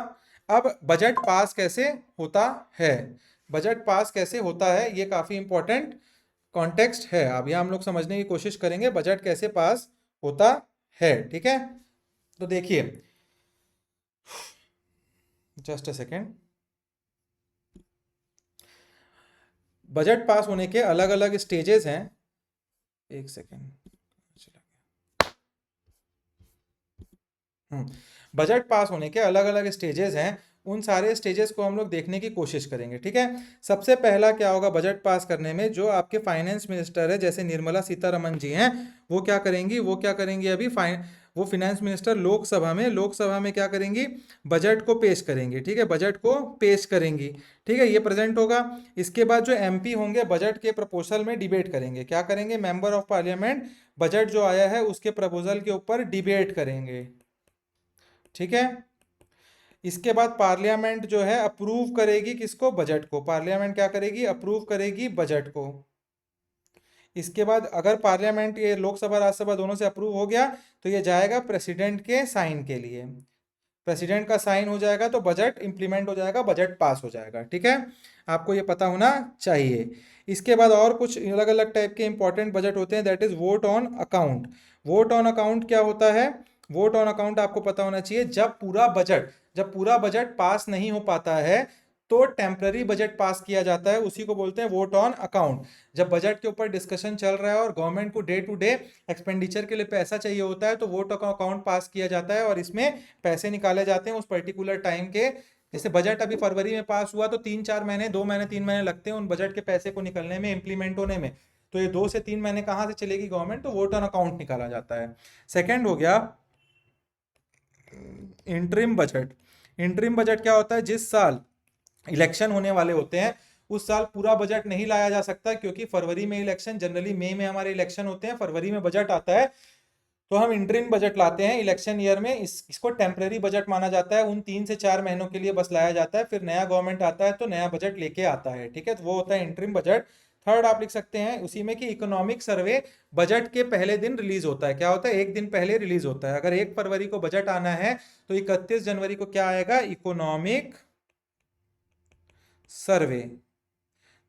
अब बजट पास कैसे होता है? बजट पास कैसे होता है, ये काफी इंपॉर्टेंट कॉन्टेक्स्ट है। अब यह हम लोग समझने की कोशिश करेंगे बजट कैसे पास होता है। ठीक है, तो देखिए, just a second. Budget pass होने के अलग अलग स्टेजेस हैं। एक सेकेंड, चला गया। बजट पास होने के अलग अलग स्टेजेस हैं, उन सारे स्टेजेस को हम लोग देखने की कोशिश करेंगे। ठीक है, सबसे पहला क्या होगा बजट पास करने में? जो आपके फाइनेंस मिनिस्टर है, जैसे निर्मला सीतारमन जी हैं, वो क्या करेंगी? वो क्या करेंगी अभी? वो फिनेंस मिनिस्टर लोकसभा में क्या करेंगी? बजट को पेश करेंगी। ठीक है, बजट को पेश करेंगी। ठीक है, ये प्रेजेंट होगा। इसके बाद जो एमपी होंगे, बजट के प्रपोजल में डिबेट करेंगे। क्या करेंगे? मेंबर ऑफ पार्लियामेंट बजट जो आया है उसके प्रपोजल के ऊपर डिबेट करेंगे। ठीक है, इसके बाद पार्लियामेंट जो है अप्रूव करेगी किसको? बजट को। पार्लियामेंट क्या करेगी? अप्रूव करेगी बजट को। इसके बाद अगर पार्लियामेंट, ये लोकसभा राज्यसभा दोनों से अप्रूव हो गया, तो ये जाएगा प्रेसिडेंट के साइन के लिए। प्रेसिडेंट का साइन हो जाएगा तो बजट इंप्लीमेंट हो जाएगा, बजट पास हो जाएगा। ठीक है, आपको ये पता होना चाहिए। इसके बाद और कुछ अलग अलग टाइप के इंपॉर्टेंट बजट होते हैं, that is vote on account. Vote on account क्या होता है? वोट ऑन अकाउंट आपको पता होना चाहिए, जब पूरा बजट पास नहीं हो पाता है तो टेम्पररी बजट पास किया जाता है, उसी को बोलते हैं वोट ऑन अकाउंट। जब बजट के ऊपर डिस्कशन चल रहा है और गवर्नमेंट को डे टू डे एक्सपेंडिचर के लिए पैसा चाहिए होता है, तो वोट अकाउंट पास किया जाता है और इसमें पैसे निकाले जाते हैं उस पर्टिकुलर टाइम के। जैसे बजट अभी फरवरी में पास हुआ तो 3-4 महीने, 2 महीने 3 महीने लगते हैं उन बजट के पैसे को निकलने में, इंप्लीमेंट होने में। तो ये 2 से 3 महीने कहाँ से चलेगी गवर्नमेंट? तो वोट ऑन अकाउंट निकाला जाता है। सेकेंड हो गया इंटरिम बजट। इंटरिम बजट क्या होता है? जिस साल इलेक्शन होने वाले होते हैं उस साल पूरा बजट नहीं लाया जा सकता, क्योंकि फरवरी में इलेक्शन, जनरली मई में हमारे इलेक्शन होते हैं, फरवरी में बजट आता है। तो हम इंटरिम बजट लाते हैं इलेक्शन ईयर में, इसको टेम्पररी बजट माना जाता है, उन 3 से 4 महीनों के लिए बस लाया जाता है, फिर नया गवर्नमेंट आता है तो नया बजट लेके आता है, ठीक है, तो वो होता है इंटरिम बजट। थर्ड आप लिख सकते हैं उसी में कि इकोनॉमिक सर्वे बजट के पहले दिन रिलीज होता है। क्या होता है, एक दिन पहले रिलीज होता है। अगर 1 फरवरी को बजट आना है तो 31 जनवरी को क्या आएगा, इकोनॉमिक सर्वे।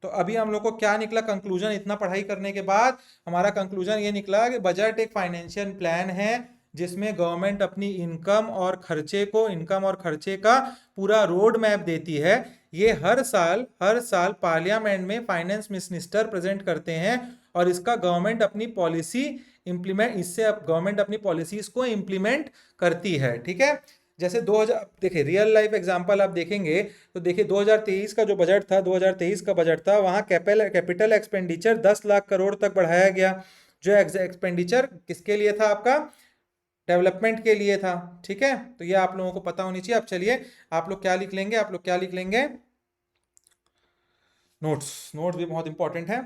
तो अभी हम लोग को क्या निकला कंक्लूजन, इतना पढ़ाई करने के बाद हमारा कंक्लूजन ये निकला कि बजट एक फाइनेंशियल प्लान है जिसमें गवर्नमेंट अपनी इनकम और खर्चे का पूरा रोड मैप देती है। ये हर साल पार्लियामेंट में फाइनेंस मिनिस्टर प्रेजेंट करते हैं और इसका गवर्नमेंट अपनी पॉलिसी इंप्लीमेंट इससे अब गवर्नमेंट अपनी पॉलिसीज को इंप्लीमेंट करती है, ठीक है। जैसे 2000 देखिए रियल लाइफ एग्जांपल आप देखेंगे तो देखिए 2023 का जो बजट था, 2023 का बजट था, वहाँ कैपिटल एक्सपेंडिचर 10 लाख करोड़ तक बढ़ाया गया। जो एक्सपेंडिचर किसके लिए था, आपका डेवलपमेंट के लिए था, ठीक है। तो ये आप लोगों को पता होनी चाहिए। अब चलिए आप लोग क्या लिख लेंगे, आप लोग क्या लिख लेंगे, नोट्स। नोट्स भी बहुत इंपॉर्टेंट है।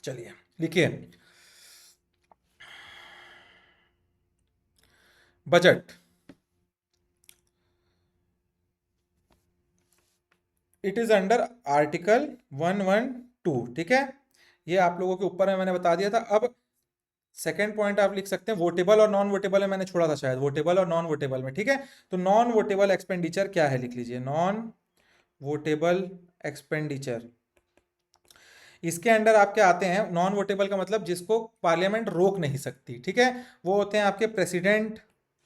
चलिए लिखिए, budget it is under article 112, ठीक है। ये आप लोगों के ऊपर में मैंने बता दिया था। अब सेकेंड पॉइंट आप लिख सकते हैं, वोटेबल और नॉन वोटेबल है, मैंने छोड़ा था शायद, वोटेबल और नॉन वोटेबल में, ठीक है। तो नॉन वोटेबल एक्सपेंडिचर क्या है, लिख लीजिए, नॉन वोटेबल एक्सपेंडिचर। इसके अंडर आपके आते हैं, नॉन वोटेबल का मतलब जिसको पार्लियामेंट रोक नहीं सकती, ठीक है। वो होते हैं आपके प्रेसिडेंट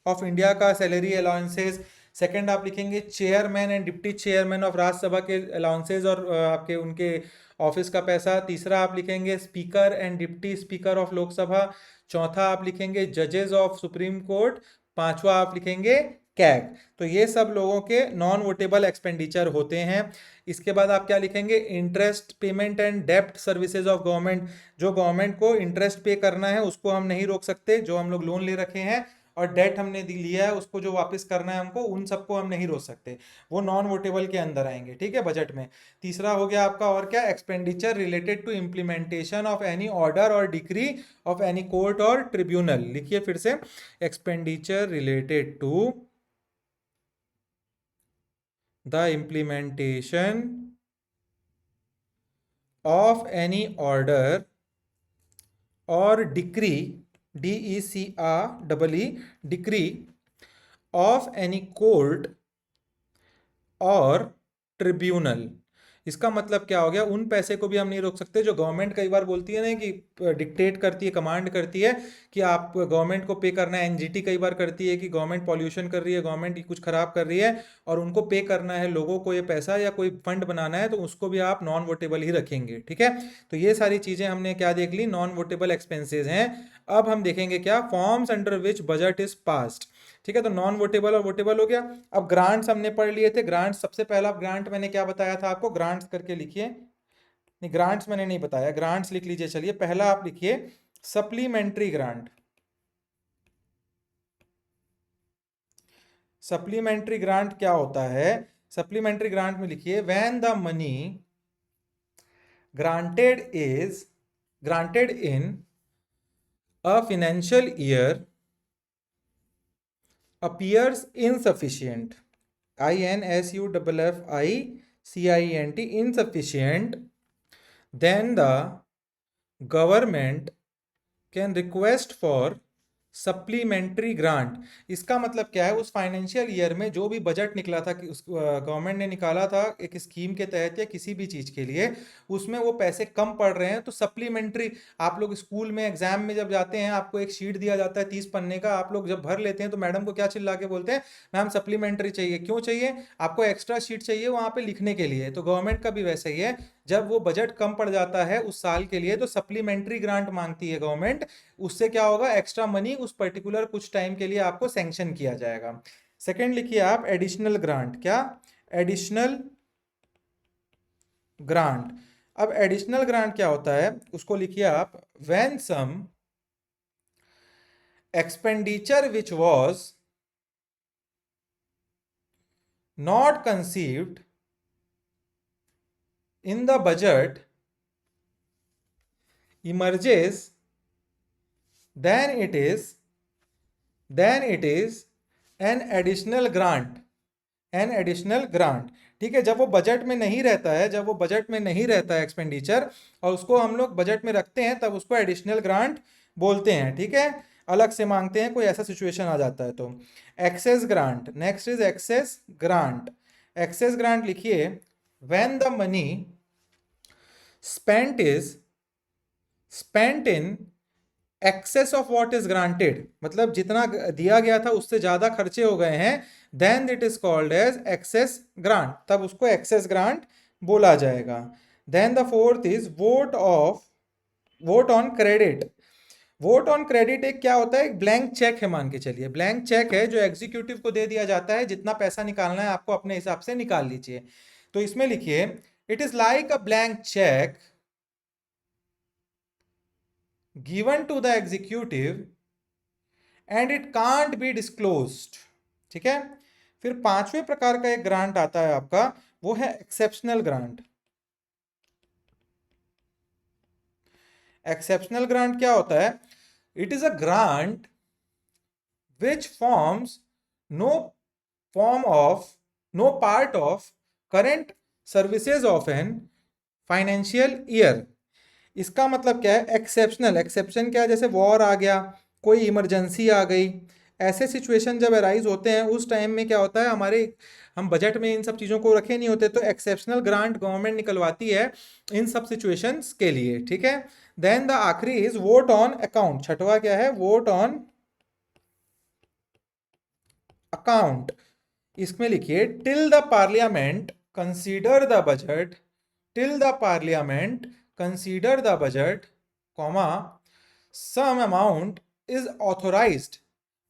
ऑफ इंडिया का सैलरी अलाउंसेस। सेकंड आप लिखेंगे chairman and deputy chairman of Rajya Sabha के अलाउंसेस और आपके उनके ऑफिस का पैसा। तीसरा आप लिखेंगे speaker and deputy speaker of Lok Sabha. चौथा आप लिखेंगे जजेस ऑफ सुप्रीम कोर्ट। पांचवा आप लिखेंगे कैग। तो ये सब लोगों के नॉन वोटेबल एक्सपेंडिचर होते हैं। इसके बाद आप क्या लिखेंगे, इंटरेस्ट पेमेंट एंड डेप्ट सर्विसेज ऑफ गवर्नमेंट। जो गवर्नमेंट को इंटरेस्ट पे करना है उसको हम नहीं रोक सकते, जो हम लोग लोन ले रखे हैं और डेट हमने लिया है उसको जो वापस करना है हमको, उन सबको हम नहीं रोक सकते, वो नॉन वोटेबल के अंदर आएंगे, ठीक है, बजट में। तीसरा हो गया आपका और क्या, expenditure related to implementation of any order और डिक्री ऑफ एनी कोर्ट और ट्रिब्यूनल। लिखिए फिर से, expenditure related to the implementation of any order or decree, DECREE, decree of any court और ट्रिब्यूनल। इसका मतलब क्या हो गया, उन पैसे को भी हम नहीं रोक सकते जो गवर्नमेंट कई बार बोलती है ना कि डिक्टेट करती है, कमांड करती है कि आप गवर्नमेंट को पे करना है। एनजीटी कई बार करती है कि गवर्नमेंट पॉल्यूशन कर रही है, गवर्नमेंट कुछ खराब कर रही है और उनको पे करना है लोगों को ये पैसा, या कोई फंड बनाना है, तो उसको भी आप नॉन वोटेबल ही रखेंगे, ठीक है। तो ये सारी चीजें हमने क्या देख ली, नॉन वोटेबल एक्सपेंसेस हैं। अब हम देखेंगे क्या, forms under which budget is passed, ठीक है। तो नॉन वोटेबल और वोटेबल हो गया। अब ग्रांट्स हमने पढ़ लिए थे। ग्रांट्स, सबसे पहला ग्रांट मैंने क्या बताया था आपको, ग्रांट्स करके लिखिए। नहीं, ग्रांट्स मैंने नहीं बताया, ग्रांट्स लिख लीजिए। चलिए पहला आप लिखिए सप्लीमेंट्री ग्रांट। सप्लीमेंट्री ग्रांट क्या होता है, सप्लीमेंट्री ग्रांट में लिखिए, when the money granted in a financial year appears insufficient, INSUFFICIENT, insufficient, then the government can request for supplementary grant. इसका मतलब क्या है, उस फाइनेंशियल ईयर में जो भी बजट निकला था कि उस गवर्नमेंट ने निकाला था एक स्कीम के तहत या किसी भी चीज के लिए, उसमें वो पैसे कम पड़ रहे हैं तो सप्लीमेंट्री, आप लोग स्कूल में एग्जाम में जब जाते हैं आपको एक शीट दिया जाता है 30 पन्ने का, आप लोग जब भर लेते हैं तो मैडम को क्या चिल्ला के बोलते हैं, मैम सप्लीमेंट्री चाहिए। क्यों चाहिए, आपको एक्स्ट्रा शीट चाहिए वहां पे लिखने के लिए। तो गवर्नमेंट का भी वैसा ही है, जब वो बजट कम पड़ जाता है उस साल के लिए तो सप्लीमेंट्री ग्रांट मांगती है गवर्नमेंट। उससे क्या होगा, एक्स्ट्रा मनी उस पर्टिकुलर कुछ टाइम के लिए आपको सैंक्शन किया जाएगा। सेकंड लिखिए आप एडिशनल ग्रांट। क्या, एडिशनल ग्रांट। अब एडिशनल ग्रांट क्या होता है उसको लिखिए आप, when some expenditure which was not conceived in the budget emerges, then it is an additional grant, an additional grant. ठीक है, जब वो बजट में नहीं रहता है, जब वो बजट में नहीं रहता है एक्सपेंडिचर, और उसको हम लोग बजट में रखते हैं, तब उसको एडिशनल ग्रांट बोलते हैं। ठीक है, अलग से मांगते हैं, कोई ऐसा सिचुएशन आ जाता है तो। Excess grant, next is excess grant. Excess grant लिखिए, when the money spent is spent in excess of what is granted, मतलब जितना दिया गया था उससे ज्यादा खर्चे हो गए हैं, then it is called as excess grant, तब उसको एक्सेस ग्रांट बोला जाएगा। Then the fourth is vote on credit. Vote on credit एक क्या होता है, एक ब्लैंक चेक है, मान के चलिए ब्लैंक चेक है जो एग्जीक्यूटिव को दे दिया जाता है, जितना पैसा निकालना है आपको अपने हिसाब से निकाल लीजिए। तो इसमें लिखिए, it is like a blank cheque given to the executive and it can't be disclosed। ठीक है, फिर पांचवें प्रकार का एक ग्रांट आता है आपका, वो है एक्सेप्शनल ग्रांट। एक्सेप्शनल ग्रांट क्या होता है, it is a grant which forms no form of no part of current services of an financial year. इसका मतलब क्या है, एक्सेप्शनल, एक्सेप्शन क्या है, जैसे वॉर आ गया, कोई इमरजेंसी आ गई, ऐसे सिचुएशन जब अराइज होते हैं उस टाइम में क्या होता है, हमारे हम बजट में इन सब चीज़ों को रखे नहीं होते, तो एक्सेप्शनल ग्रांट गवर्नमेंट निकलवाती है इन सब सिचुएशंस के लिए। ठीक है, देन द आखिरी इज वोट ऑन अकाउंट। छठवा क्या है, वोट ऑन अकाउंट। इसमें लिखिए, till the parliament consider the budget, till the parliament consider the budget, comma some amount is authorized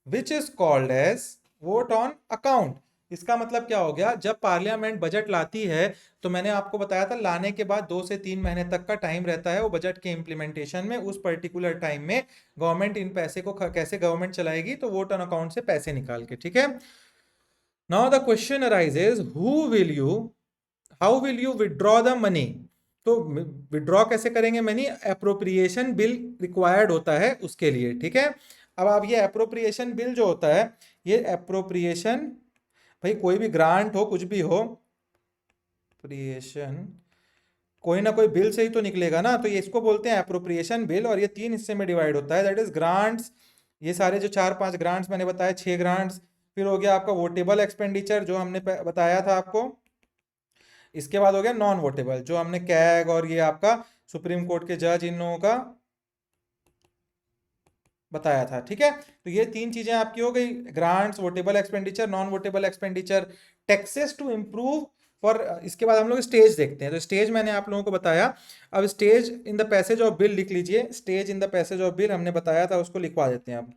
which is called as vote on account। इसका मतलब क्या हो गया, जब पार्लियामेंट बजट लाती है, तो मैंने आपको बताया था लाने के बाद 2 से 3 महीने तक का टाइम रहता है वो बजट के इंप्लीमेंटेशन में। उस पर्टिकुलर टाइम में गवर्नमेंट इन पैसे को कैसे गवर्नमेंट चलाएगी, तो वोट ऑन अकाउंट से पैसे निकाल के। ठीक है, now the question arises, how will you withdraw the money. तो विड्रॉ कैसे करेंगे मनी, अप्रोप्रिएशन बिल रिक्वायर्ड होता है उसके लिए। ठीक है, अब आप ये अप्रोप्रिएशन बिल जो होता है, ये अप्रोप्रिएशन, भाई कोई भी ग्रांट हो, कुछ भी हो, अप्रोप्रिएशन कोई ना कोई बिल से ही तो निकलेगा ना, तो ये इसको बोलते हैं अप्रोप्रिएशन बिल, और ये 3 हिस्से में डिवाइड होता है, दैट इज ग्रांट्स। ये सारे जो 4-5 ग्रांट्स मैंने बताया, 6 ग्रांट्स। फिर हो गया आपका वोटेबल एक्सपेंडिचर जो हमने बताया था आपको। इसके बाद हो गया नॉन वोटेबल, जो हमने कैग और ये आपका सुप्रीम कोर्ट के जज इन लोगों का बताया था। ठीक है, तो ये 3 चीजें आपकी हो गई, grants, votable expenditure, non votable expenditure, taxes to improve for. इसके बाद हम लोग स्टेज देखते हैं, तो स्टेज मैंने आप लोगों को बताया। अब stage in the passage of bill लिख लीजिए, stage in the passage of bill हमने बताया था, उसको लिखवा देते हैं। अब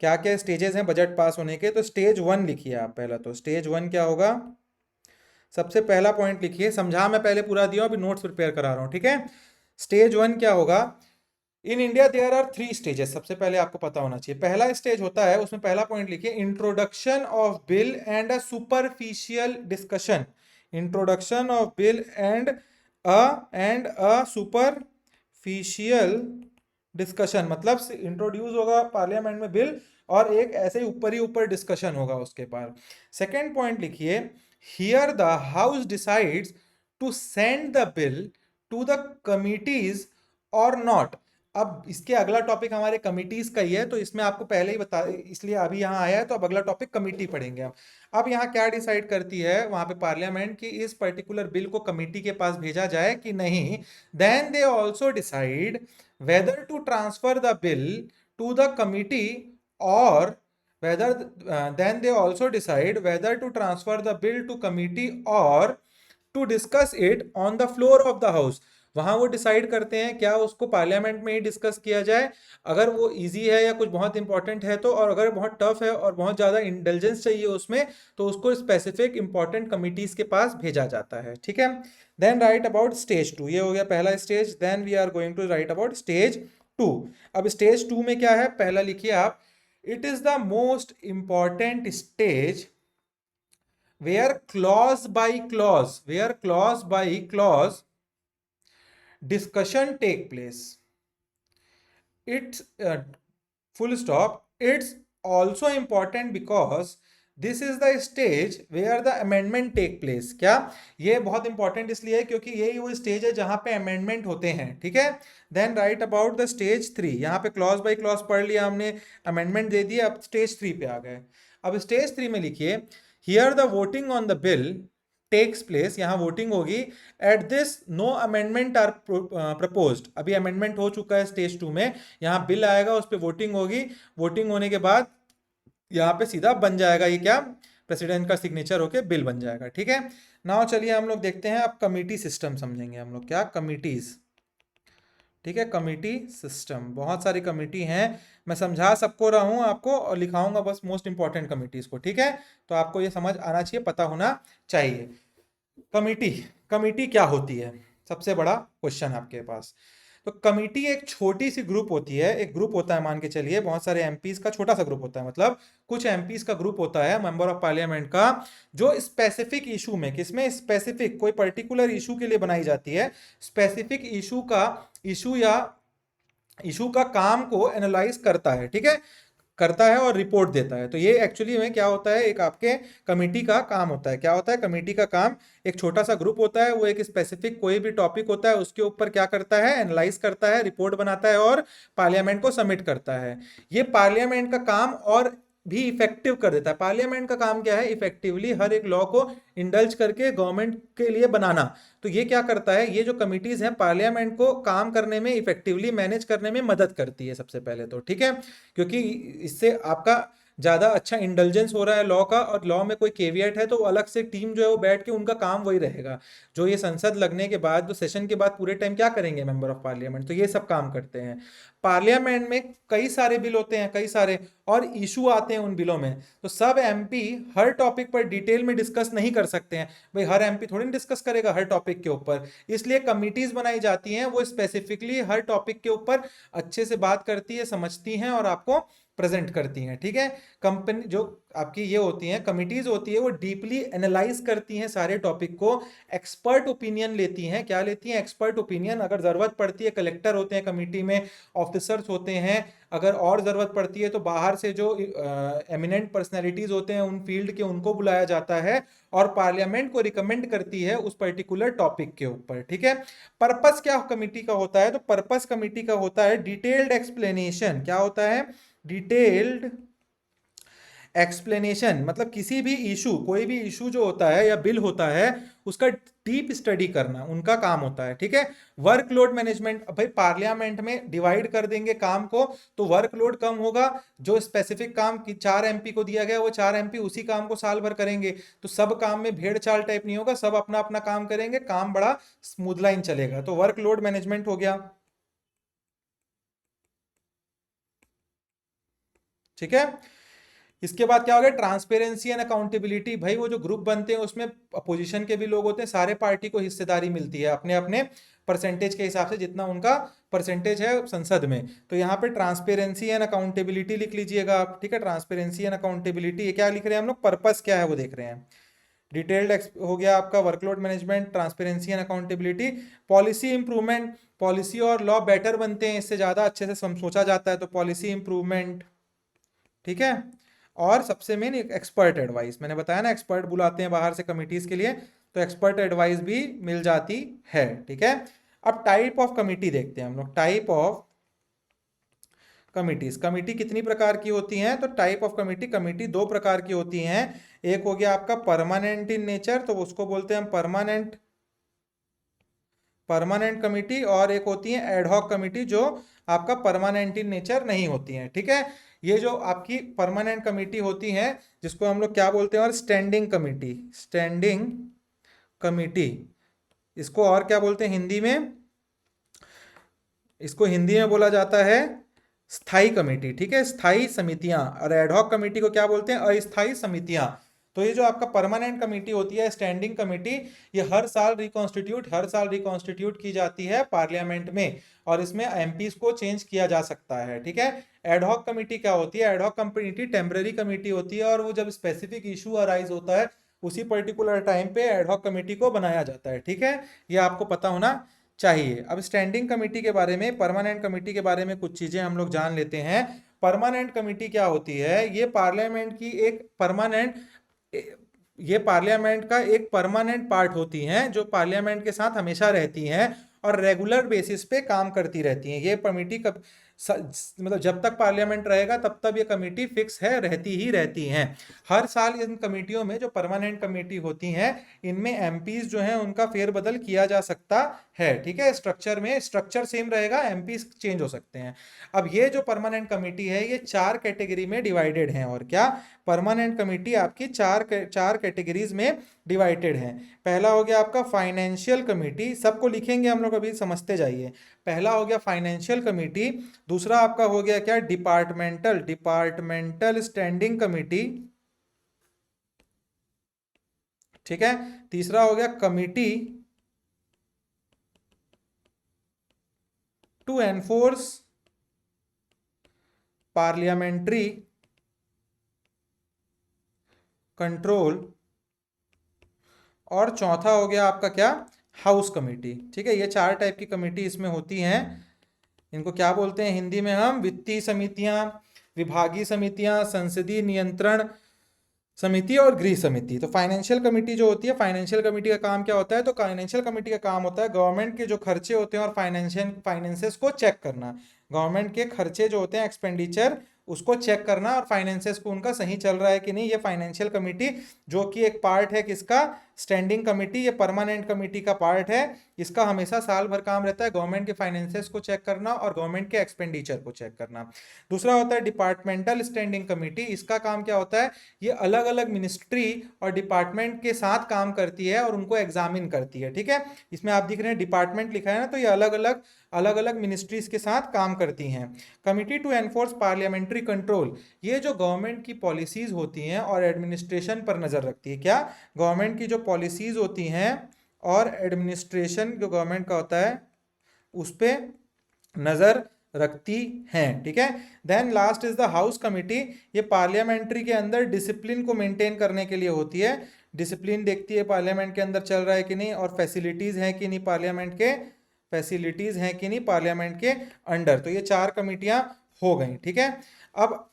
क्या क्या स्टेजेस हैं बजट पास होने के, तो स्टेज 1 लिखिए आप पहला। तो स्टेज 1 क्या होगा, सबसे पहला पॉइंट लिखिए, समझा मैं पहले पूरा दिया, अभी नोट्स प्रिपेयर करा रहा हूँ। ठीक है, स्टेज 1 क्या होगा, in India there are 3 stages, सबसे पहले आपको पता होना चाहिए। पहला स्टेज होता है, उसमें पहला पॉइंट लिखिए, introduction of bill and a superficial discussion. Introduction of bill and a superficial discussion, मतलब इंट्रोड्यूस होगा पार्लियामेंट में बिल, और एक ऐसे ही ऊपर डिस्कशन होगा उसके बाद। सेकेंड पॉइंट लिखिए, here the house decides to send the bill to the committees और नॉट। अब इसके अगला टॉपिक हमारे कमिटीज का ही है, तो इसमें आपको पहले ही बता, इसलिए अभी यहाँ आया है, तो अब अगला टॉपिक कमिटी पढ़ेंगे हम। अब यहाँ क्या डिसाइड करती है वहां पे पार्लियामेंट की, इस पर्टिकुलर बिल को कमिटी के पास भेजा जाए कि नहीं। Then they also decide whether to transfer the bill to the committee, और whether then they also decide whether to transfer the bill to committee or to discuss it on the floor of the house। वहां वो decide करते हैं क्या उसको parliament में ही discuss किया जाए, अगर वो इजी है या कुछ बहुत इंपॉर्टेंट है तो, और अगर बहुत टफ है और बहुत ज्यादा इंटेलिजेंस चाहिए उसमें, तो उसको स्पेसिफिक इंपॉर्टेंट कमिटीज के पास भेजा जाता है। ठीक है, देन राइट अबाउट स्टेज 2, ये हो गया पहला stage. Then we are going to write about stage 2। अब स्टेज 2 में क्या है, पहला लिखिए आप, it is the most important stage where clause by clause discussion take place। it's full stop, it's also important because this is the stage where the amendment take place. क्या ये बहुत इंपॉर्टेंट इसलिए है क्योंकि यही वो स्टेज है जहां पे अमेंडमेंट होते हैं, ठीक है। Then write about the stage 3, यहाँ पे क्लॉज बाय क्लॉज पढ़ लिया हमने, अमेंडमेंट दे दिया, अब स्टेज 3 पे आ गए। अब स्टेज 3 में लिखिए here the voting on the bill takes place, यहाँ वोटिंग होगी। At this no amendment are proposed, अभी अमेंडमेंट हो चुका है स्टेज 2 में, यहाँ बिल आएगा, उस पर वोटिंग होगी। वोटिंग होने के बाद यहाँ पे सीधा बन जाएगा, ये क्या, प्रेसिडेंट का सिग्नेचर होके बिल बन जाएगा, ठीक है। नाउ चलिए हम लोग देखते हैं, अब कमिटी सिस्टम समझेंगे हम लोग, क्या कमिटीज, ठीक है। कमिटी सिस्टम, बहुत सारी कमिटी हैं, मैं समझा सबको रहा हूँ आपको और लिखाऊंगा बस मोस्ट इंपॉर्टेंट कमिटीज को, ठीक है। तो आपको ये समझ आना चाहिए, पता होना चाहिए। कमिटी, कमिटी क्या होती है, सबसे बड़ा क्वेश्चन आपके पास। तो कमिटी एक छोटी सी ग्रुप होती है, एक ग्रुप होता है, मान के चलिए बहुत सारे एमपीज का छोटा सा ग्रुप होता है, मतलब कुछ एमपीज का ग्रुप होता है, मेंबर ऑफ पार्लियामेंट का, जो स्पेसिफिक इशू में, किसमें, स्पेसिफिक कोई पर्टिकुलर इशू के लिए बनाई जाती है, स्पेसिफिक इशू का, इशू या इशू का काम को एनालाइज करता है, ठीक है, करता है और रिपोर्ट देता है। तो ये एक्चुअली में क्या होता है, एक आपके कमेटी का काम होता है। क्या होता है कमेटी का काम, एक छोटा सा ग्रुप होता है, वो एक स्पेसिफिक कोई भी टॉपिक होता है उसके ऊपर क्या करता है, एनालाइज करता है, रिपोर्ट बनाता है और पार्लियामेंट को सबमिट करता है। ये पार्लियामेंट का काम और भी इफेक्टिव कर देता है। पार्लियामेंट का काम क्या है, इफेक्टिवली हर एक लॉ को इंडल्ज करके गवर्नमेंट के लिए बनाना। तो ये क्या करता है, ये जो कमिटीज हैं पार्लियामेंट को काम करने में, इफेक्टिवली मैनेज करने में मदद करती है सबसे पहले तो, ठीक है। क्योंकि इससे आपका ज़्यादा अच्छा इंटेलिजेंस हो रहा है लॉ का, और लॉ में कोई केवियट है तो अलग से टीम जो है वो बैठ के उनका काम वही रहेगा। जो ये संसद लगने के बाद, जो सेशन के बाद पूरे टाइम क्या करेंगे मेंबर ऑफ पार्लियामेंट, तो ये सब काम करते हैं। पार्लियामेंट में कई सारे बिल होते हैं, कई सारे और इशू आते हैं उन बिलों में, तो सब एमपी हर टॉपिक पर डिटेल में डिस्कस नहीं कर सकते हैं। भाई हर एमपी थोड़ी ना डिस्कस करेगा हर टॉपिक के ऊपर, इसलिए कमिटीज बनाई जाती हैं, वो स्पेसिफिकली हर टॉपिक के ऊपर अच्छे से बात करती है, समझती हैं और आपको प्रेजेंट करती हैं, ठीक है। कंपनी जो आपकी ये होती हैं कमिटीज होती है, वो डीपली एनालाइज करती हैं सारे टॉपिक को, एक्सपर्ट ओपिनियन लेती हैं। क्या लेती हैं, एक्सपर्ट ओपिनियन। अगर जरूरत पड़ती है, कलेक्टर होते हैं कमिटी में, ऑफिसर्स होते हैं, अगर और ज़रूरत पड़ती है तो बाहर से जो एमिनेंट पर्सनैलिटीज़ होते हैं उन फील्ड के, उनको बुलाया जाता है और पार्लियामेंट को रिकमेंड करती है उस पर्टिकुलर टॉपिक के ऊपर, ठीक है। पर्पस क्या कमिटी का होता है, तो पर्पस कमिटी का होता है डिटेल्ड एक्सप्लेनेशन। क्या होता है, डिटेल्ड एक्सप्लेनेशन, मतलब किसी भी इशू, कोई भी इशू जो होता है या बिल होता है उसका डीप स्टडी करना उनका काम होता है, ठीक है। वर्कलोड मैनेजमेंट, भाई पार्लियामेंट में डिवाइड कर देंगे काम को तो वर्कलोड कम होगा। जो स्पेसिफिक काम की 4 एमपी को दिया गया, वो 4 एमपी उसी काम को साल भर करेंगे, तो सब काम में भेड़ चाल टाइप नहीं होगा, सब अपना अपना काम करेंगे, काम बड़ा स्मूथ लाइन चलेगा। तो वर्कलोड मैनेजमेंट हो गया, ठीक है। इसके बाद क्या हो गया, ट्रांसपेरेंसी एंड अकाउंटेबिलिटी। भाई वो जो ग्रुप बनते हैं उसमें अपोजिशन के भी लोग होते हैं, सारे पार्टी को हिस्सेदारी मिलती है अपने अपने परसेंटेज के हिसाब से, जितना उनका परसेंटेज है संसद में। तो यहाँ पे ट्रांसपेरेंसी एंड अकाउंटेबिलिटी लिख लीजिएगा आप, ठीक है। ट्रांसपेरेंसी एंड अकाउंटेबिलिटी, ये क्या लिख रहे हैं हम लोग, पर्पस क्या है वो देख रहे हैं। डिटेल्ड हो गया आपका workload management, transparency and accountability. Policy improvement, policy और लॉ बेटर बनते हैं, इससे ज़्यादा अच्छे से सोचा जाता है, तो पॉलिसी इंप्रूवमेंट, ठीक है। और सबसे मेन एक्सपर्ट एडवाइस, मैंने बताया ना एक्सपर्ट बुलाते हैं बाहर से कमिटीज के लिए, तो एक्सपर्ट एडवाइस भी मिल जाती है, ठीक है। अब टाइप ऑफ कमिटी देखते हैं हम लोग, टाइप ऑफ कमिटीज। कमिटी कितनी प्रकार की होती हैं, तो टाइप ऑफ कमिटी, कमिटी 2 प्रकार की होती हैं। एक हो गया आपका परमानेंट इन नेचर, तो उसको बोलते हैं हम परमानेंट, परमानेंट कमिटी, और एक होती है एडहॉक कमिटी जो आपका परमानेंट इन नेचर नहीं होती हैं, ठीक है। ये जो आपकी परमानेंट कमिटी होती हैं जिसको हम लोग क्या बोलते हैं, और स्टैंडिंग कमिटी, स्टैंडिंग कमिटी, इसको और क्या बोलते हैं हिंदी में, इसको हिंदी में बोला जाता है स्थायी कमेटी, ठीक है, स्थायी समितियां। और एडहॉक कमेटी को क्या बोलते हैं, अस्थायी समितियां। तो ये जो आपका परमानेंट कमेटी होती है, स्टैंडिंग कमेटी, ये हर साल रिकॉन्स्टिट्यूट की जाती है पार्लियामेंट में, और इसमें एमपीज को चेंज किया जा सकता है, ठीक है। एडहॉक कमेटी क्या होती है, एडहॉक कमेटी टेम्पररी कमेटी होती है, और वो जब स्पेसिफिक इशू अराइज होता है उसी पर्टिकुलर टाइम पे एडहॉक कमेटी को बनाया जाता है, ठीक है। ये आपको पता होना चाहिए। अब स्टैंडिंग कमेटी के बारे में, परमानेंट कमेटी के बारे में कुछ चीजें हम लोग जान लेते हैं। परमानेंट कमेटी क्या होती है? ये पार्लियामेंट की एक परमानेंट, ये पार्लियामेंट का एक परमानेंट पार्ट होती हैं, जो पार्लियामेंट के साथ हमेशा रहती हैं और रेगुलर बेसिस पे काम करती रहती हैं। ये कमेटी कब मतलब जब तक पार्लियामेंट रहेगा तब तक ये कमेटी फिक्स है, रहती ही रहती हैं। हर साल इन कमेटियों में, जो परमानेंट कमेटी होती हैं, इनमें एमपीज जो हैं उनका फेरबदल किया जा सकता है। ठीक है, स्ट्रक्चर में स्ट्रक्चर सेम रहेगा, एमपीज चेंज हो सकते हैं। अब ये जो परमानेंट कमेटी है ये 4 कैटेगरी में डिवाइडेड है। और क्या, परमानेंट कमेटी आपकी चार कैटेगरीज में डिवाइडेड है। पहला हो गया आपका फाइनेंशियल कमेटी, सबको लिखेंगे हम लोग, अभी समझते जाइए। पहला हो गया फाइनेंशियल कमेटी। दूसरा आपका हो गया क्या, डिपार्टमेंटल स्टैंडिंग कमेटी। ठीक है, तीसरा हो गया committee to enforce parliamentary control. और चौथा हो गया आपका क्या, हाउस कमेटी। ठीक है, ये 4 टाइप की कमेटी इसमें होती हैं। इनको क्या बोलते हैं हिंदी में हम? वित्तीय समितियां, विभागीय समितियां, संसदीय नियंत्रण समिति और गृह समिति। तो फाइनेंशियल कमेटी जो होती है, फाइनेंशियल कमेटी का काम क्या होता है? तो फाइनेंशियल कमेटी का काम होता है गवर्नमेंट के जो खर्चे होते हैं और फाइनेंसेस को चेक करना। गवर्नमेंट के खर्चे जो होते हैं, एक्सपेंडिचर, उसको चेक करना और फाइनेंसेस को उनका सही चल रहा है कि नहीं। ये फाइनेंशियल कमेटी, जो कि एक पार्ट है किसका? Standing committee. ये परमानेंट कमेटी का पार्ट है। इसका हमेशा साल भर काम रहता है गवर्नमेंट के फाइनेंसेस को चेक करना और गवर्नमेंट के एक्सपेंडिचर को चेक करना। दूसरा होता है डिपार्टमेंटल स्टैंडिंग कमेटी। इसका काम क्या होता है? ये अलग अलग मिनिस्ट्री और डिपार्टमेंट के साथ काम करती है और उनको एग्जामिन करती है। ठीक है, इसमें आप दिख रहे हैं डिपार्टमेंट लिखा है ना, तो ये अलग अलग मिनिस्ट्रीज के साथ काम करती हैं। Committee to enforce parliamentary control, ये जो गवर्नमेंट की पॉलिसीज होती हैं और एडमिनिस्ट्रेशन पर नजर रखती है। क्या? गवर्नमेंट की जो पॉलिसीज होती हैं और एडमिनिस्ट्रेशन जो गवर्नमेंट का होता है उस पर नजर रखती हैं। ठीक है, then last is the house committee. ये पार्लियामेंट्री के अंदर डिसिप्लिन को मेंटेन करने के लिए होती है। डिसिप्लिन देखती है पार्लियामेंट के अंदर चल रहा है कि नहीं, और फैसिलिटीज हैं कि नहीं पार्लियामेंट के, फैसिलिटीज हैं कि नहीं पार्लियामेंट के अंडर। तो ये 4 कमिटियां हो गई। ठीक है, अब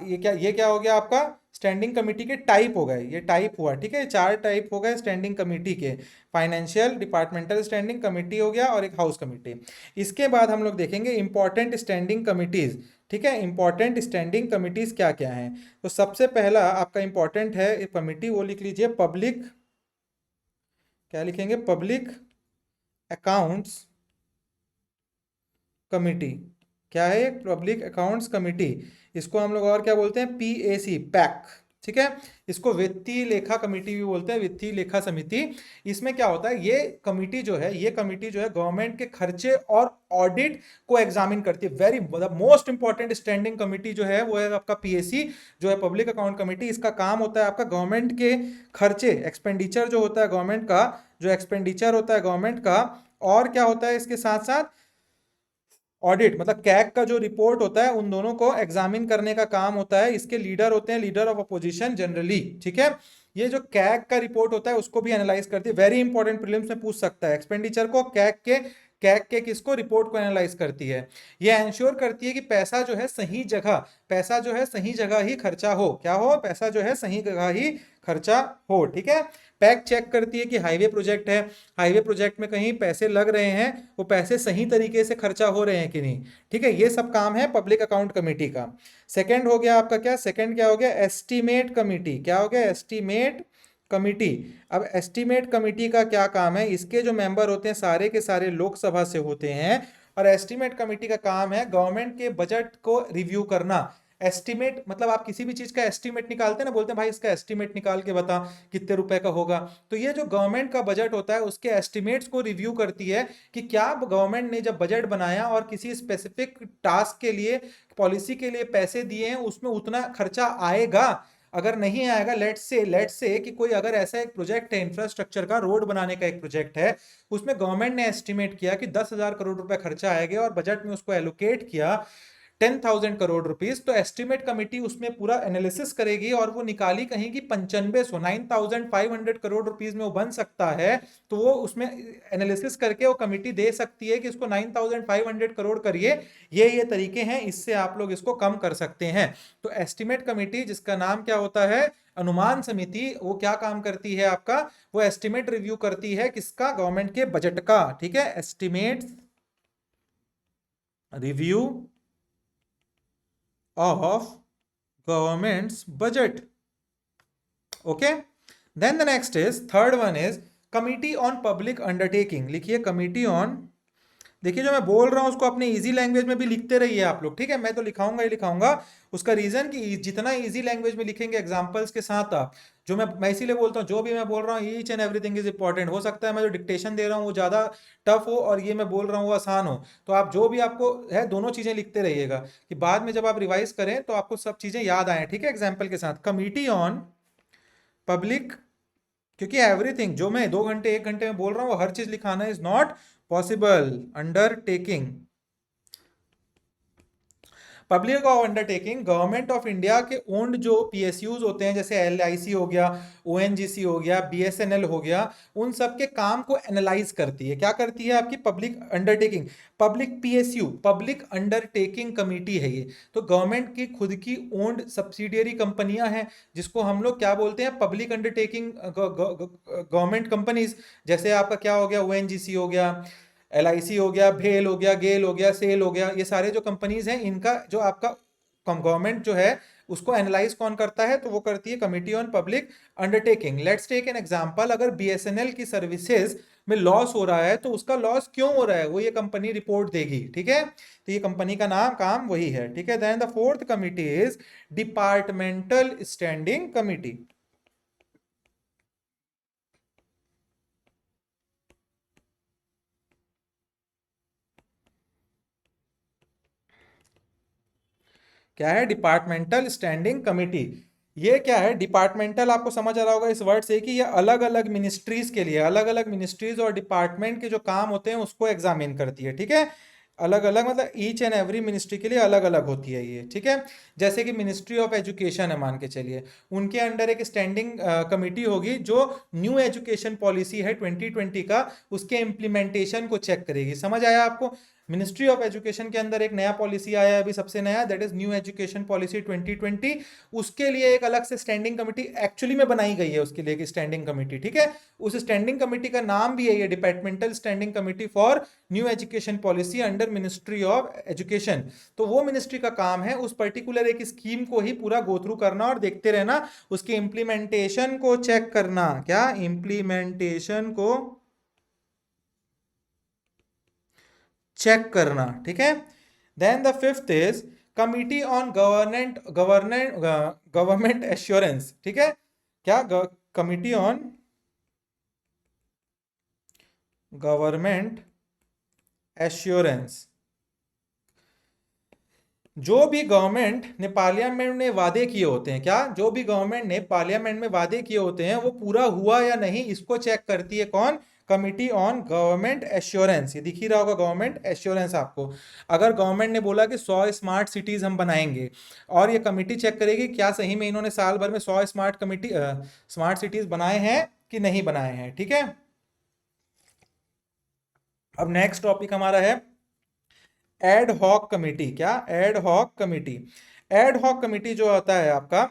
ये क्या हो गया आपका? स्टैंडिंग कमेटी के टाइप हो गए, ये टाइप हुआ। ठीक है, 4 टाइप हो गए स्टैंडिंग कमेटी के। फाइनेंशियल, डिपार्टमेंटल स्टैंडिंग कमेटी हो गया और एक हाउस कमेटी। इसके बाद हम लोग देखेंगे इंपॉर्टेंट स्टैंडिंग कमिटीज। ठीक है, इंपॉर्टेंट स्टैंडिंग कमिटीज क्या क्या हैं? तो सबसे पहला आपका इंपॉर्टेंट है कमिटी, वो लिख लीजिए पब्लिक, क्या लिखेंगे? Public accounts committee. क्या है? एक पब्लिक अकाउंट्स कमिटी। इसको हम लोग और क्या बोलते हैं? PAC, pack. ठीक है, इसको वित्तीय लेखा कमेटी भी बोलते हैं, वित्तीय लेखा समिति। इसमें क्या होता है? ये कमेटी जो है, ये कमेटी जो है गवर्नमेंट के खर्चे और ऑडिट को एग्जामिन करती है। Very most important standing committee जो है वो है आपका पीएसी, जो है पब्लिक अकाउंट कमेटी। इसका काम होता है आपका गवर्नमेंट के खर्चे, एक्सपेंडिचर जो होता है गवर्नमेंट का, जो एक्सपेंडिचर होता है गवर्नमेंट का, और क्या होता है इसके साथ साथ ऑडिट, मतलब कैग का जो रिपोर्ट होता है, उन दोनों को एग्जामिन करने का काम होता है। इसके लीडर होते हैं लीडर ऑफ अपोजिशन जनरली। ठीक है, ये जो कैग का रिपोर्ट होता है उसको भी एनालाइज करती है। वेरी इंपॉर्टेंट, प्रीलिम्स में पूछ सकता है एक्सपेंडिचर को, कैग के किसको, रिपोर्ट को एनालाइज करती है। ये एंश्योर करती है कि पैसा जो है सही जगह, पैसा जो है सही जगह ही खर्चा हो। क्या हो? पैसा जो है सही जगह ही खर्चा हो। ठीक है, पैक चेक करती है कि हाईवे प्रोजेक्ट है, हाईवे प्रोजेक्ट में कहीं पैसे लग रहे हैं, वो पैसे सही तरीके से खर्चा हो रहे हैं कि नहीं। ठीक है, ये सब काम है पब्लिक अकाउंट कमेटी का। सेकंड हो गया आपका क्या? सेकंड क्या हो गया? Estimate committee. क्या हो गया? Estimate committee. अब एस्टीमेट कमेटी का क्या काम है? इसके जो मेंबर होते हैं सारे के सारे लोकसभा से होते हैं, और एस्टीमेट कमेटी का काम है गवर्नमेंट के बजट को रिव्यू करना। एस्टीमेट मतलब आप किसी भी चीज का एस्टीमेट निकालते हैं ना, बोलते हैं भाई इसका एस्टीमेट निकाल के बता कितने रुपए का होगा। तो ये जो गवर्नमेंट का बजट होता है उसके एस्टीमेट्स को रिव्यू करती है कि क्या गवर्नमेंट ने जब बजट बनाया और किसी स्पेसिफिक टास्क के लिए, पॉलिसी के लिए पैसे दिए हैं, उसमें उतना खर्चा आएगा। अगर नहीं आएगा, लेट्स से कि कोई अगर ऐसा एक प्रोजेक्ट है इंफ्रास्ट्रक्चर का, रोड बनाने का एक प्रोजेक्ट है, उसमें गवर्नमेंट ने एस्टिमेट किया कि 10,000 करोड़ रुपए खर्चा आएगा और बजट में उसको एलोकेट किया 10,000 करोड़ रुपीस, तो एस्टिमेट कमिटी उसमें पूरा एनालिसिस करेगी और वो निकाली कहेगी 9500 9,500 करोड़ रुपीस में वो बन सकता है, तो वो उसमें एनालिसिस करके वो कमिटी दे सकती है कि इसको 9,500 करोड़ करिए, ये तरीके हैं, इससे आप लोग इसको कम कर सकते हैं। तो एस्टिमेट कमिटी, जिसका नाम क्या होता है, अनुमान समिति, वो क्या काम करती है आपका, वो एस्टिमेट रिव्यू करती है किसका, गवर्नमेंट के बजट का। ठीक है, estimate review of government's budget. Okay, then the next is, third one is committee on public undertaking. लिखिए कमिटी ऑन, देखिए जो मैं बोल रहा हूं उसको अपने इजी लैंग्वेज में भी लिखते रहिए आप लोग, ठीक है, मैं तो लिखाऊंगा ही लिखाऊंगा। उसका रीजन कि जितना इजी लैंग्वेज में लिखेंगे एग्जांपल्स के साथ आप, जो मैं इसीलिए बोलता हूँ जो भी मैं बोल रहा हूँ each and everything is important. हो सकता है मैं जो डिक्टेशन दे रहा हूँ वो ज़्यादा टफ हो और ये मैं बोल रहा हूँ वो आसान हो, तो आप जो भी आपको है दोनों चीज़ें लिखते रहिएगा कि बाद में जब आप रिवाइज करें तो आपको सब चीज़ें याद आए। ठीक है, एग्जाम्पल के साथ, कमिटी ऑन पब्लिक, क्योंकि एवरीथिंग जो मैं 2 घंटे 1 घंटे में बोल रहा हूँ वो हर चीज लिखाना is not possible. Undertaking, public of undertaking, government of India के ओन्ड जो पीएसयूज होते हैं, जैसे एलआईसी हो गया, ओएनजीसी हो गया, बीएसएनएल हो गया, उन सब के काम को एनालाइज करती है। क्या करती है आपकी public undertaking, public PSU, public undertaking committee है ये। तो गवर्नमेंट की खुद की ओन्ड सब्सिडियरी कंपनियां हैं, जिसको हम लोग क्या बोलते हैं, पब्लिक अंडरटेकिंग गवर्नमेंट कंपनीज। जैसे आपका क्या हो गया, ओएनजीसी हो गया, एलआईसी हो गया, भेल हो गया, गेल हो गया, सेल हो गया, ये सारे जो कंपनीज हैं, इनका जो आपका गवर्नमेंट जो है उसको एनालाइज कौन करता है, तो वो करती है committee on public undertaking. Let's take an example, अगर बीएसएनएल की सर्विसेज में लॉस हो रहा है तो उसका लॉस क्यों हो रहा है वो ये कंपनी रिपोर्ट देगी। ठीक है, तो ये कंपनी का नाम काम वही है। ठीक है, then the fourth committee is departmental standing committee. क्या है, डिपार्टमेंटल स्टैंडिंग कमिटी। ये क्या है, डिपार्टमेंटल आपको समझ आ रहा होगा इस वर्ड से कि ये अलग अलग मिनिस्ट्रीज के लिए, अलग अलग मिनिस्ट्रीज और डिपार्टमेंट के जो काम होते हैं उसको एग्जामिन करती है। ठीक है, अलग अलग मतलब ईच एंड एवरी मिनिस्ट्री के लिए अलग अलग होती है ये। ठीक है, जैसे कि मिनिस्ट्री ऑफ एजुकेशन है, मान के चलिए, उनके अंडर एक स्टैंडिंग कमिटी होगी जो न्यू एजुकेशन पॉलिसी है 2020 का, उसके इम्प्लीमेंटेशन को चेक करेगी। समझ आया आपको, मिनिस्ट्री ऑफ एजुकेशन के अंदर एक नया पॉलिसी आया है अभी सबसे नया, that is new education policy 2020, उसके लिए एक अलग से स्टैंडिंग कमेटी एक्चुअली में बनाई गई है, उसके लिए एक स्टैंडिंग कमेटी। ठीक है, उस स्टैंडिंग कमेटी का नाम भी है ये, departmental standing committee for new education policy under ministry of education. तो वो मिनिस्ट्री का काम है उस पर्टिकुलर एक स्कीम को ही पूरा गो थ्रू करना और देखते रहना, उसके इंप्लीमेंटेशन को चेक करना। क्या, इंप्लीमेंटेशन को चेक करना। ठीक है, then the fifth is committee on government assurance. ठीक है, क्या, कमिटी ऑन गवर्नमेंट एश्योरेंस। जो भी गवर्नमेंट ने पार्लियामेंट में वादे किए होते हैं, क्या, जो भी गवर्नमेंट ने पार्लियामेंट में वादे किए होते हैं वो पूरा हुआ या नहीं, इसको चेक करती है कौन, कमिटी ऑन गवर्नमेंट एश्योरेंस। ये दिख ही रहा होगा गवर्नमेंट एश्योरेंस आपको। अगर गवर्नमेंट ने बोला कि 100 स्मार्ट सिटीज हम बनाएंगे, और ये कमिटी चेक करेगी क्या सही में इन्होंने साल भर में 100 स्मार्ट सिटीज बनाए हैं कि नहीं बनाए हैं। ठीक है, अब नेक्स्ट टॉपिक हमारा है एड हॉक कमिटी। क्या, ad hoc committee. Ad hoc committee जो होता है आपका,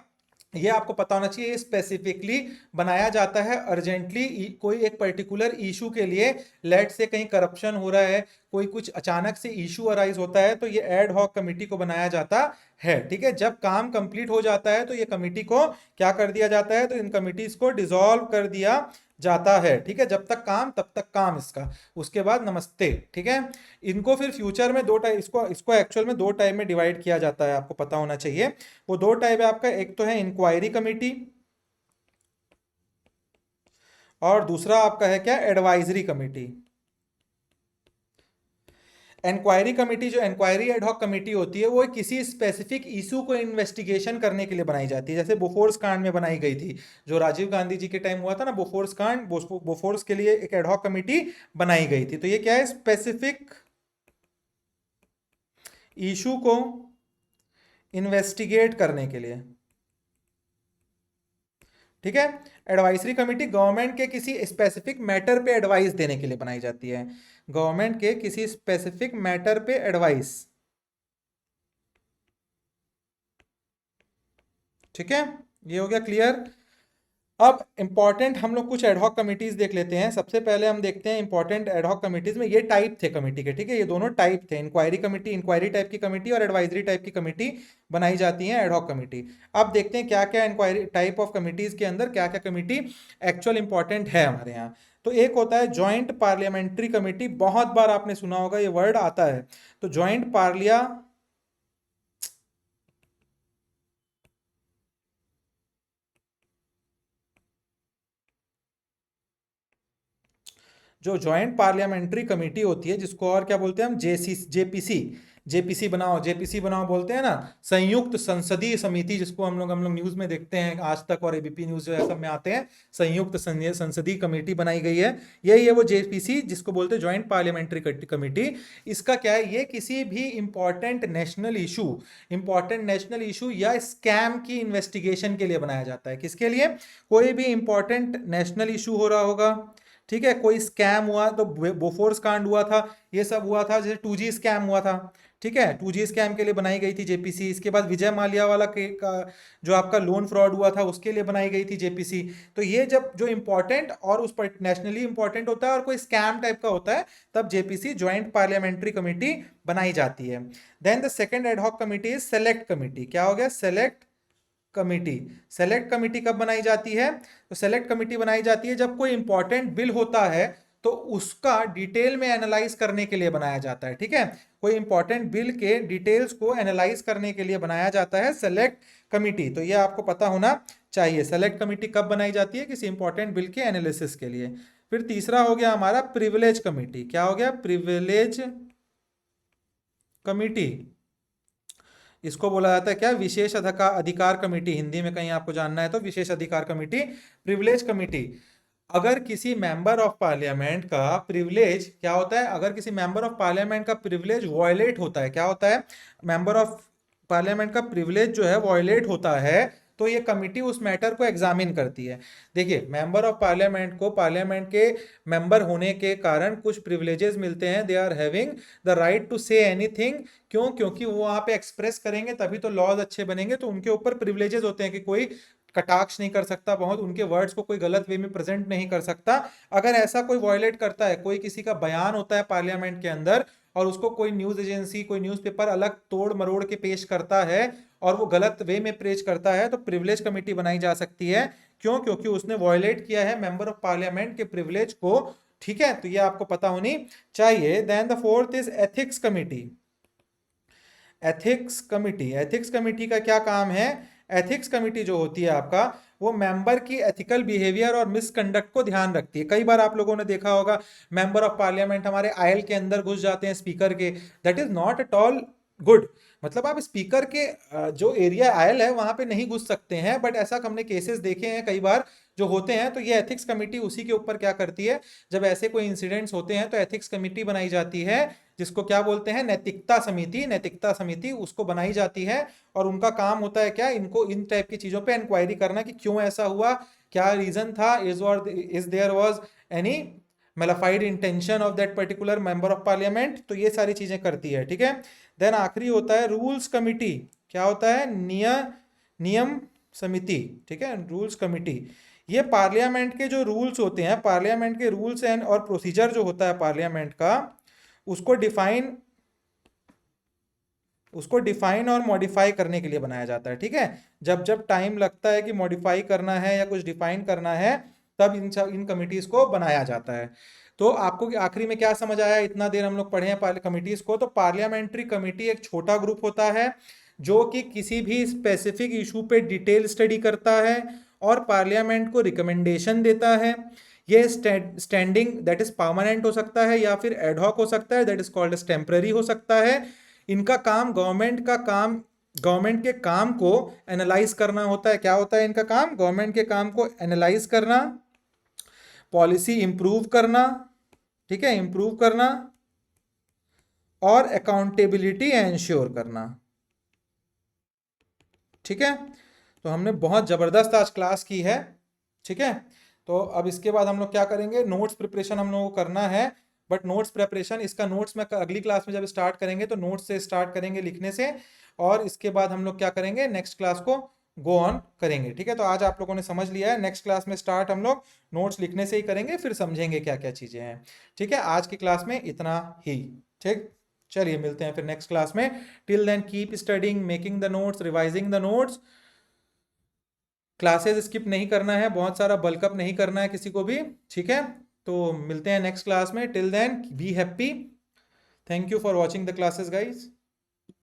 ये आपको पता होना चाहिए, स्पेसिफिकली बनाया जाता है अर्जेंटली कोई एक पर्टिकुलर इशू के लिए। लेट से कहीं करप्शन हो रहा है, कोई कुछ अचानक से इशू अराइज होता है, तो ये एड हॉक कमिटी को बनाया जाता है। ठीक है, जब काम कंप्लीट हो जाता है तो ये कमिटी को क्या कर दिया जाता है, तो इन कमिटीज को डिसॉल्व कर दिया जाता है। ठीक है, जब तक काम तब तक काम इसका, उसके बाद नमस्ते। ठीक है, इनको फिर फ्यूचर में दो टाइप, इसको इसको एक्चुअल में दो टाइप में डिवाइड किया जाता है, आपको पता होना चाहिए। वो दो टाइप है आपका, एक तो है इंक्वायरी कमेटी और दूसरा आपका है क्या, एडवाइजरी कमेटी। इंक्वायरी कमेटी, जो इंक्वायरी एडहॉक कमेटी होती है, वो किसी स्पेसिफिक इशू को इन्वेस्टिगेशन करने के लिए बनाई जाती है। जैसे बोफोर्स कांड में बनाई गई थी, जो राजीव गांधी जी के टाइम हुआ था ना बोफोर्स कांड, बोफोर्स के लिए एक एडहॉक कमेटी बनाई गई थी। तो ये क्या है, स्पेसिफिक इशू को इन्वेस्टिगेट करने के लिए, ठीक है। एडवाइजरी कमेटी गवर्नमेंट के किसी स्पेसिफिक मैटर पे एडवाइस देने के लिए बनाई जाती है, गवर्नमेंट के किसी स्पेसिफिक मैटर पे एडवाइस, ठीक है। ये हो गया क्लियर। अब इंपॉर्टेंट हम लोग कुछ एडहॉक कमिटीज देख लेते हैं। सबसे पहले हम देखते हैं इंपॉर्टेंट एडहॉक कमिटीज में, ये टाइप थे कमेटी के, ठीक है, ये दोनों टाइप थे, इंक्वायरी कमेटी, इंक्वायरी टाइप की कमेटी और एडवाइजरी टाइप की कमेटी बनाई जाती है एडहॉक कमेटी। अब देखते हैं क्या क्या इंक्वायरी टाइप ऑफ कमिटीज के अंदर क्या क्या कमेटी एक्चुअल इंपॉर्टेंट है हमारे यहाँ। तो एक होता है ज्वाइंट पार्लियामेंट्री कमेटी, बहुत बार आपने सुना होगा ये वर्ड आता है। तो ज्वाइंट पार्लिया जो ज्वाइंट पार्लियामेंट्री कमेटी होती है, जिसको और क्या बोलते हैं हम, जेपीसी, जेपीसी बनाओ बोलते हैं ना, संयुक्त संसदीय समिति, जिसको हम लोग न्यूज में देखते हैं, आज तक और एबीपी न्यूज जो सब में आते हैं, संयुक्त संसदीय कमेटी बनाई गई है, यही है वो जेपीसी, जिसको बोलते हैं ज्वाइंट पार्लियामेंट्री कमेटी। इसका क्या है, ये किसी भी इंपॉर्टेंट नेशनल इशू या स्कैम की इन्वेस्टिगेशन के लिए बनाया जाता है। किसके लिए, कोई भी इंपॉर्टेंट नेशनल इशू हो रहा होगा, ठीक है, कोई स्कैम हुआ, तो बोफोर्स कांड हुआ था, ये सब हुआ था, जैसे 2G स्कैम हुआ था, ठीक है, 2G स्कैम के लिए बनाई गई थी जेपीसी। इसके बाद विजय माल्या वाला के का जो आपका लोन फ्रॉड हुआ था, उसके लिए बनाई गई थी जेपीसी। तो ये जब जो इंपॉर्टेंट और उस पर नेशनली इंपॉर्टेंट होता है और कोई स्कैम टाइप का होता है, तब जेपीसी ज्वाइंट पार्लियामेंट्री कमेटी बनाई जाती है। Then the second ad hoc committee is select committee. क्या हो गया, सेलेक्ट कमिटी। सेलेक्ट कमिटी कब बनाई जाती है, तो सेलेक्ट कमिटी बनाई जाती है जब कोई इंपॉर्टेंट बिल होता है तो उसका डिटेल में एनालाइज करने के लिए बनाया जाता है, ठीक है, कोई इंपॉर्टेंट बिल के डिटेल्स को एनालाइज करने के लिए बनाया जाता है सेलेक्ट कमिटी। तो ये आपको पता होना चाहिए, सेलेक्ट कमिटी कब बनाई जाती है, किसी इंपॉर्टेंट बिल के एनालिसिस के लिए। फिर तीसरा हो गया हमारा प्रिविलेज कमिटी। क्या हो गया, प्रिविलेज कमिटी। इसको बोला जाता है क्या, विशेष अधिकार कमेटी, हिंदी में कहीं आपको जानना है तो विशेष अधिकार कमेटी, प्रिविलेज कमेटी। अगर किसी मेंबर ऑफ पार्लियामेंट का प्रिविलेज क्या होता है, अगर किसी मेंबर ऑफ पार्लियामेंट का प्रिविलेज वॉयलेट होता है, क्या होता है, मेंबर ऑफ पार्लियामेंट का प्रिविलेज जो है वॉयलेट होता है, तो ये कमिटी उस मैटर को एग्जामिन करती है। देखिए, मेंबर ऑफ पार्लियामेंट को पार्लियामेंट के मेंबर होने के कारण कुछ प्रिविलेजेस मिलते हैं, they are having the right to say anything. क्यों, क्योंकि वो वहां पे एक्सप्रेस करेंगे तभी तो लॉज अच्छे बनेंगे, तो उनके ऊपर प्रिविलेजेस होते हैं कि कोई कटाक्ष नहीं कर सकता, बहुत उनके वर्ड्स को कोई गलत वे में प्रेजेंट नहीं कर सकता। अगर ऐसा कोई वॉयलेट करता है, कोई किसी का बयान होता है पार्लियामेंट के अंदर और उसको कोई न्यूज एजेंसी, कोई न्यूज़पेपर अलग तोड़ मरोड़ के पेश करता है और वो गलत वे में पेश करता है, तो प्रिविलेज कमेटी बनाई जा सकती है। क्यों, क्योंकि उसने वॉयलेट किया है मेंबर ऑफ पार्लियामेंट के प्रिविलेज को, ठीक है, तो ये आपको पता होनी चाहिए। Then the fourth is ethics committee. Ethics committee का क्या काम है, एथिक्स कमिटी जो होती है आपका, वो मेंबर की एथिकल बिहेवियर और मिसकंडक्ट को ध्यान रखती है। कई बार आप लोगों ने देखा होगा, मेंबर ऑफ पार्लियामेंट हमारे आयल के अंदर घुस जाते हैं स्पीकर के, that is not at all good. मतलब आप स्पीकर के जो एरिया आयल है वहां पे नहीं घुस सकते हैं, बट ऐसा हमने केसेस देखे हैं कई बार जो होते हैं। तो ये एथिक्स कमेटी उसी के ऊपर क्या करती है, जब ऐसे कोई इंसिडेंट्स होते हैं तो एथिक्स कमेटी बनाई जाती है, जिसको क्या बोलते हैं, नैतिकता समिति। नैतिकता समिति उसको बनाई जाती है और उनका काम होता है क्या, इनको इन टाइप की चीजों पे इंक्वायरी करना कि क्यों ऐसा हुआ, क्या रीजन था, is there was any mala fide intention of that particular member of parliament. तो ये सारी चीजें करती है, ठीक है। देन आखिरी होता है रूल्स कमिटी। क्या होता है, नियम समिति, ठीक है, रूल्स कमिटी। ये पार्लियामेंट के जो रूल्स होते हैं, पार्लियामेंट के रूल्स एंड और प्रोसीजर जो होता है पार्लियामेंट का, उसको डिफाइन और मॉडिफाई करने के लिए बनाया जाता है, ठीक है। जब जब टाइम लगता है कि मॉडिफाई करना है या कुछ डिफाइन करना है, तब इन कमिटीज को बनाया जाता है। तो आपको आखिरी में क्या समझ आया, इतना देर हम लोग पढ़े हैं कमिटीज को। तो पार्लियामेंट्री कमिटी एक छोटा ग्रुप होता है जो कि किसी भी स्पेसिफिक इशू पे डिटेल स्टडी करता है और पार्लियामेंट को रिकमेंडेशन देता है। ये स्टैंडिंग दैट इज परमानेंट हो सकता है या फिर एडहॉक हो सकता है, that is called as temporary हो सकता है। इनका काम गवर्नमेंट के काम को एनालाइज करना होता है। क्या होता है इनका काम, गवर्नमेंट के काम को एनालाइज करना, पॉलिसी इंप्रूव करना, ठीक है, इंप्रूव करना और अकाउंटेबिलिटी एंश्योर करना। ठीक है, तो हमने बहुत ज़बरदस्त आज क्लास की है। ठीक है, तो अब इसके बाद हम लोग क्या करेंगे, नोट्स प्रिपरेशन हम लोगों को करना है। बट नोट्स प्रिपरेशन, इसका नोट्स में अगली क्लास में जब स्टार्ट करेंगे तो नोट्स से स्टार्ट करेंगे लिखने से, और इसके बाद हम लोग क्या करेंगे, नेक्स्ट क्लास को गो ऑन करेंगे। ठीक है, तो आज आप लोगों ने समझ लिया है, नेक्स्ट क्लास में स्टार्ट हम लोग नोट्स लिखने से ही करेंगे, फिर समझेंगे क्या क्या चीज़ें हैं। ठीक है, आज की क्लास में इतना ही। ठीक, चलिए मिलते हैं फिर नेक्स्ट क्लास में। Till then keep studying, making the notes, revising the notes. Classes skip नहीं करना है, बहुत सारा बल्कअप नहीं करना है किसी को भी। ठीक है, तो मिलते हैं नेक्स्ट क्लास में। Till then be happy. Thank you for watching the classes guys.